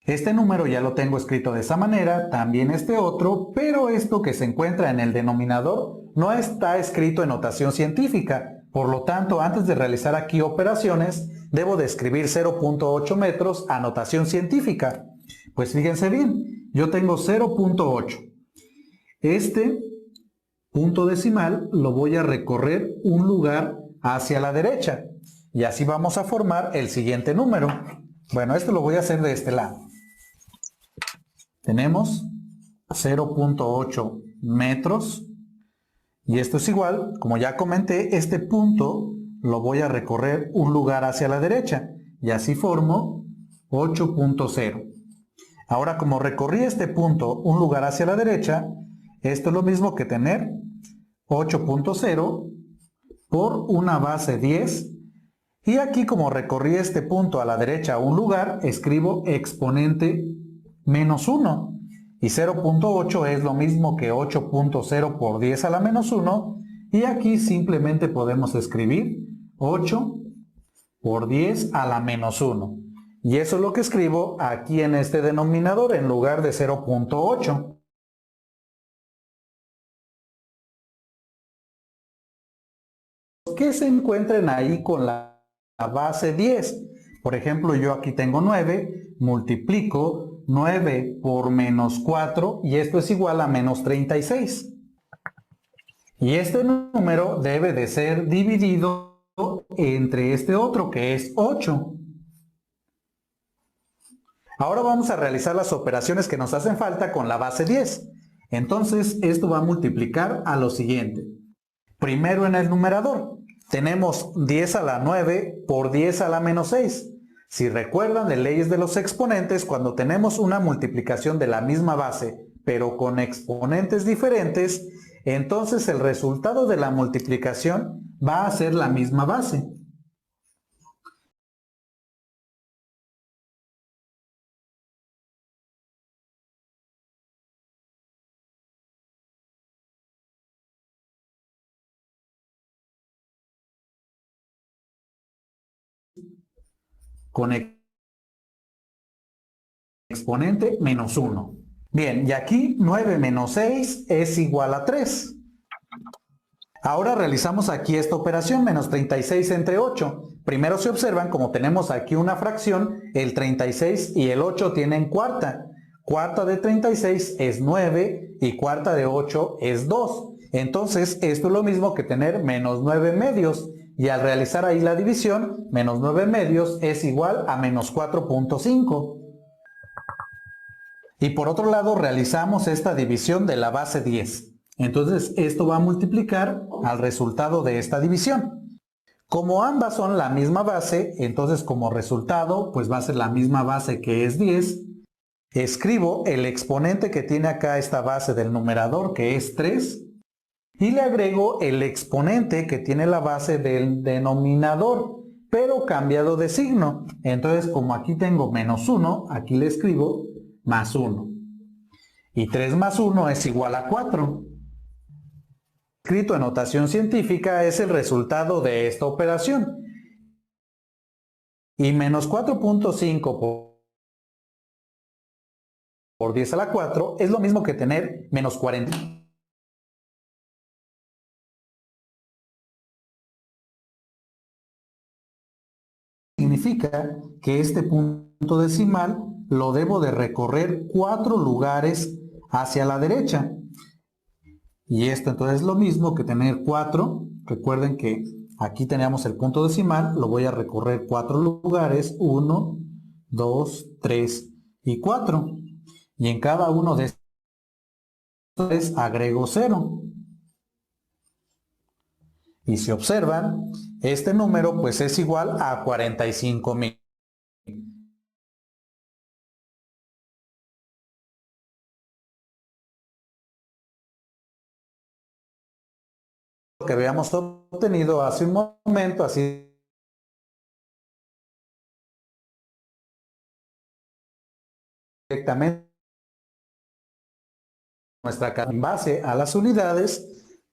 Este número ya lo tengo escrito de esa manera, también este otro, pero esto que se encuentra en el denominador no está escrito en notación científica. Por lo tanto, antes de realizar aquí operaciones, debo de escribir 0.8 metros a notación científica. Pues fíjense bien, yo tengo 0.8. Este punto decimal lo voy a recorrer un lugar hacia la derecha. Y así vamos a formar el siguiente número. Bueno, esto lo voy a hacer de este lado. Tenemos 0.8 metros. Y esto es igual, como ya comenté, este punto lo voy a recorrer un lugar hacia la derecha. Y así formo 8.0. Ahora, como recorrí este punto un lugar hacia la derecha, esto es lo mismo que tener 8.0 por una base 10. Y aquí, como recorrí este punto a la derecha un lugar, escribo exponente menos 1. Y 0.8 es lo mismo que 8.0 por 10 a la menos 1. Y aquí simplemente podemos escribir 8 por 10 a la menos 1. Y eso es lo que escribo aquí en este denominador en lugar de 0.8. Que se encuentren ahí con la base 10. Por ejemplo, yo aquí tengo 9, multiplico 9 por menos 4 y esto es igual a menos 36. Y este número debe de ser dividido entre este otro que es 8. Ahora vamos a realizar las operaciones que nos hacen falta con la base 10. Entonces, esto va a multiplicar a lo siguiente. Primero en el numerador, tenemos 10 a la 9 por 10 a la menos 6. Si recuerdan de leyes de los exponentes, cuando tenemos una multiplicación de la misma base, pero con exponentes diferentes, entonces el resultado de la multiplicación va a ser la misma base. Con exponente menos 1. Bien, y aquí 9 menos 6 es igual a 3. Ahora realizamos aquí esta operación, menos 36 entre 8. Primero se observan, como tenemos aquí una fracción, el 36 y el 8 tienen cuarta. Cuarta de 36 es 9 y cuarta de 8 es 2. Entonces, esto es lo mismo que tener menos 9 medios. Y al realizar ahí la división, menos 9 medios es igual a menos 4.5. Y por otro lado, realizamos esta división de la base 10. Entonces, esto va a multiplicar al resultado de esta división. Como ambas son la misma base, entonces como resultado, pues va a ser la misma base que es 10. Escribo el exponente que tiene acá esta base del numerador, que es 3. Y le agrego el exponente que tiene la base del denominador, pero cambiado de signo. Entonces, como aquí tengo menos 1, aquí le escribo más 1. Y 3 más 1 es igual a 4. Escrito en notación científica es el resultado de esta operación. Y menos 4.5 por 10 a la 4 es lo mismo que tener menos 40. Significa que este punto decimal lo debo de recorrer 4 lugares hacia la derecha. Y esto entonces es lo mismo que tener 4. Recuerden que aquí teníamos el punto decimal, lo voy a recorrer 4 lugares, 1, 2, 3 y 4. Y en cada uno de estos agrego 0. Y si observan, este número pues es igual a 45,000. Lo que habíamos obtenido hace un momento, así directamente nuestra en base a las unidades,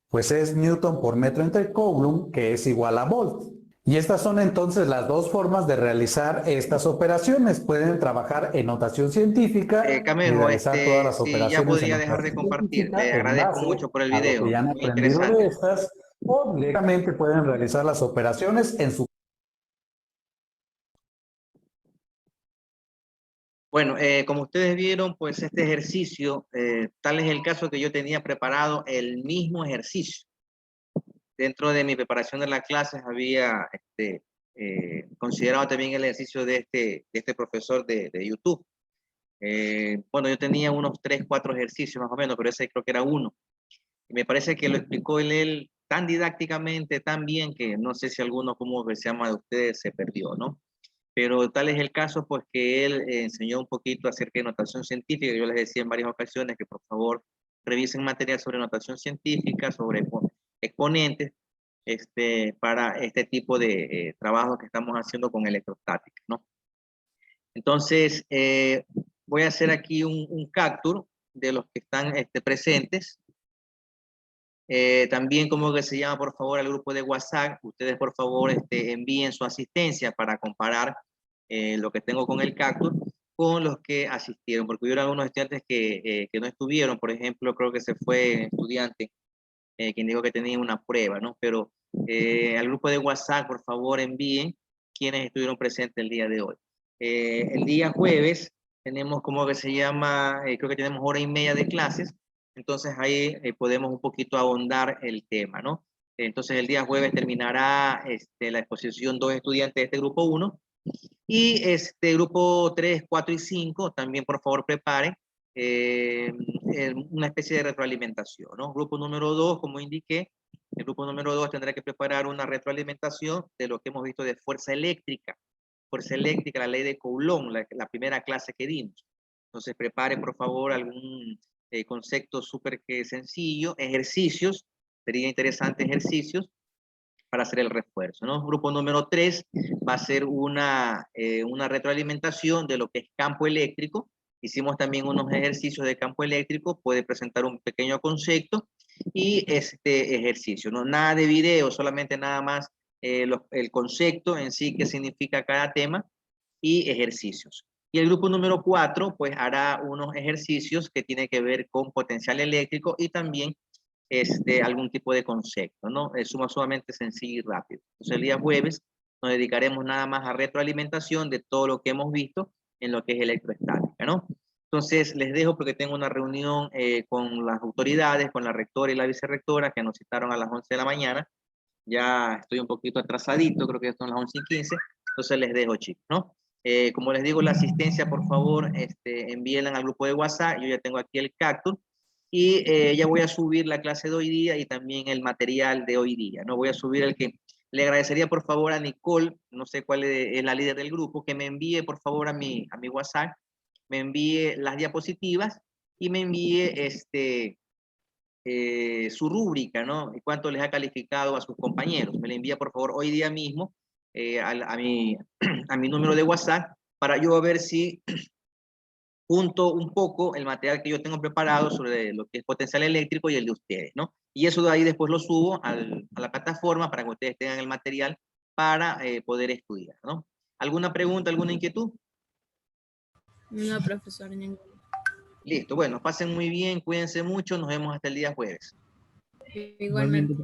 pues es Newton por metro entre Coulomb, que es igual a volt. Y estas son entonces las dos formas de realizar estas operaciones. Pueden trabajar en notación científica y Camejo, realizar todas las operaciones. ya podría en dejar de compartir. científica, Le en agradezco base mucho por el a lo video. que ya han Muy aprendido interesante. de estas, o directamente pueden realizar las operaciones en su... Bueno, como ustedes vieron, pues este ejercicio, tal es el caso que yo tenía preparado el mismo ejercicio. Dentro de mi preparación de las clases había considerado también el ejercicio de este profesor de YouTube. Bueno, yo tenía unos 3, 4 ejercicios más o menos, pero ese creo que era uno. Y me parece que lo explicó él tan didácticamente, tan bien, que no sé si alguno, como se llama de ustedes, se perdió, ¿no? Pero tal es el caso, pues que él enseñó un poquito acerca de notación científica. Yo les decía en varias ocasiones que por favor revisen material sobre notación científica, sobre exponentes, para este tipo de trabajo que estamos haciendo con electrostática, ¿no? Entonces, voy a hacer aquí un capture de los que están presentes. También, como que se llama, por favor, al grupo de WhatsApp, ustedes por favor envíen su asistencia para comparar lo que tengo con el capture con los que asistieron, porque hubo algunos estudiantes que no estuvieron. Por ejemplo, creo que se fue un estudiante quien dijo que tenía una prueba, ¿no? Pero al grupo de WhatsApp, por favor, envíen quienes estuvieron presentes el día de hoy. El día jueves tenemos, como que se llama, creo que tenemos 1h30 de clases. Entonces ahí podemos un poquito ahondar el tema, ¿no? Entonces el día jueves terminará la exposición 2 estudiantes de este grupo 1 Y grupo 3, 4 y 5, también por favor preparen una especie de retroalimentación, ¿no? Grupo número 2, como indiqué, el grupo número 2 tendrá que preparar una retroalimentación de lo que hemos visto de fuerza eléctrica. Fuerza eléctrica, la ley de Coulomb, la primera clase que dimos. Entonces preparen por favor algún concepto súper sencillo, ejercicios, sería interesante ejercicios para hacer el refuerzo, ¿no? Grupo número 3 va a ser una retroalimentación de lo que es campo eléctrico. Hicimos también unos ejercicios de campo eléctrico, puede presentar un pequeño concepto y este ejercicio, ¿no? Nada de video, solamente nada más el concepto en sí, qué significa cada tema y ejercicios. Y el grupo número 4, pues hará unos ejercicios que tienen que ver con potencial eléctrico y también algún tipo de concepto, ¿no? Es sumamente sencillo y rápido. Entonces el día jueves nos dedicaremos nada más a retroalimentación de todo lo que hemos visto en lo que es electroestática, ¿no? Entonces les dejo porque tengo una reunión con las autoridades, con la rectora y la vicerrectora que nos citaron a las 11 de la mañana. Ya estoy un poquito atrasadito, creo que ya son las 11:15, entonces les dejo, chicos, ¿no? Como les digo, la asistencia, por favor, envíenla al grupo de WhatsApp. Yo ya tengo aquí el capture y ya voy a subir la clase de hoy día y también el material de hoy día, ¿no? Voy a subir el que le agradecería por favor a Nicole, no sé cuál es la líder del grupo, que me envíe por favor a mi WhatsApp, me envíe las diapositivas y me envíe su rúbrica, ¿no? Y cuánto les ha calificado a sus compañeros. Me la envía por favor hoy día mismo a mi número de WhatsApp para yo ver si junto un poco el material que yo tengo preparado sobre lo que es potencial eléctrico y el de ustedes, ¿no? Y eso de ahí después lo subo a la plataforma para que ustedes tengan el material para poder estudiar, ¿no? ¿Alguna pregunta, alguna inquietud? No, profesor, ninguna. Listo, bueno, pasen muy bien, cuídense mucho, nos vemos hasta el día jueves. Igualmente.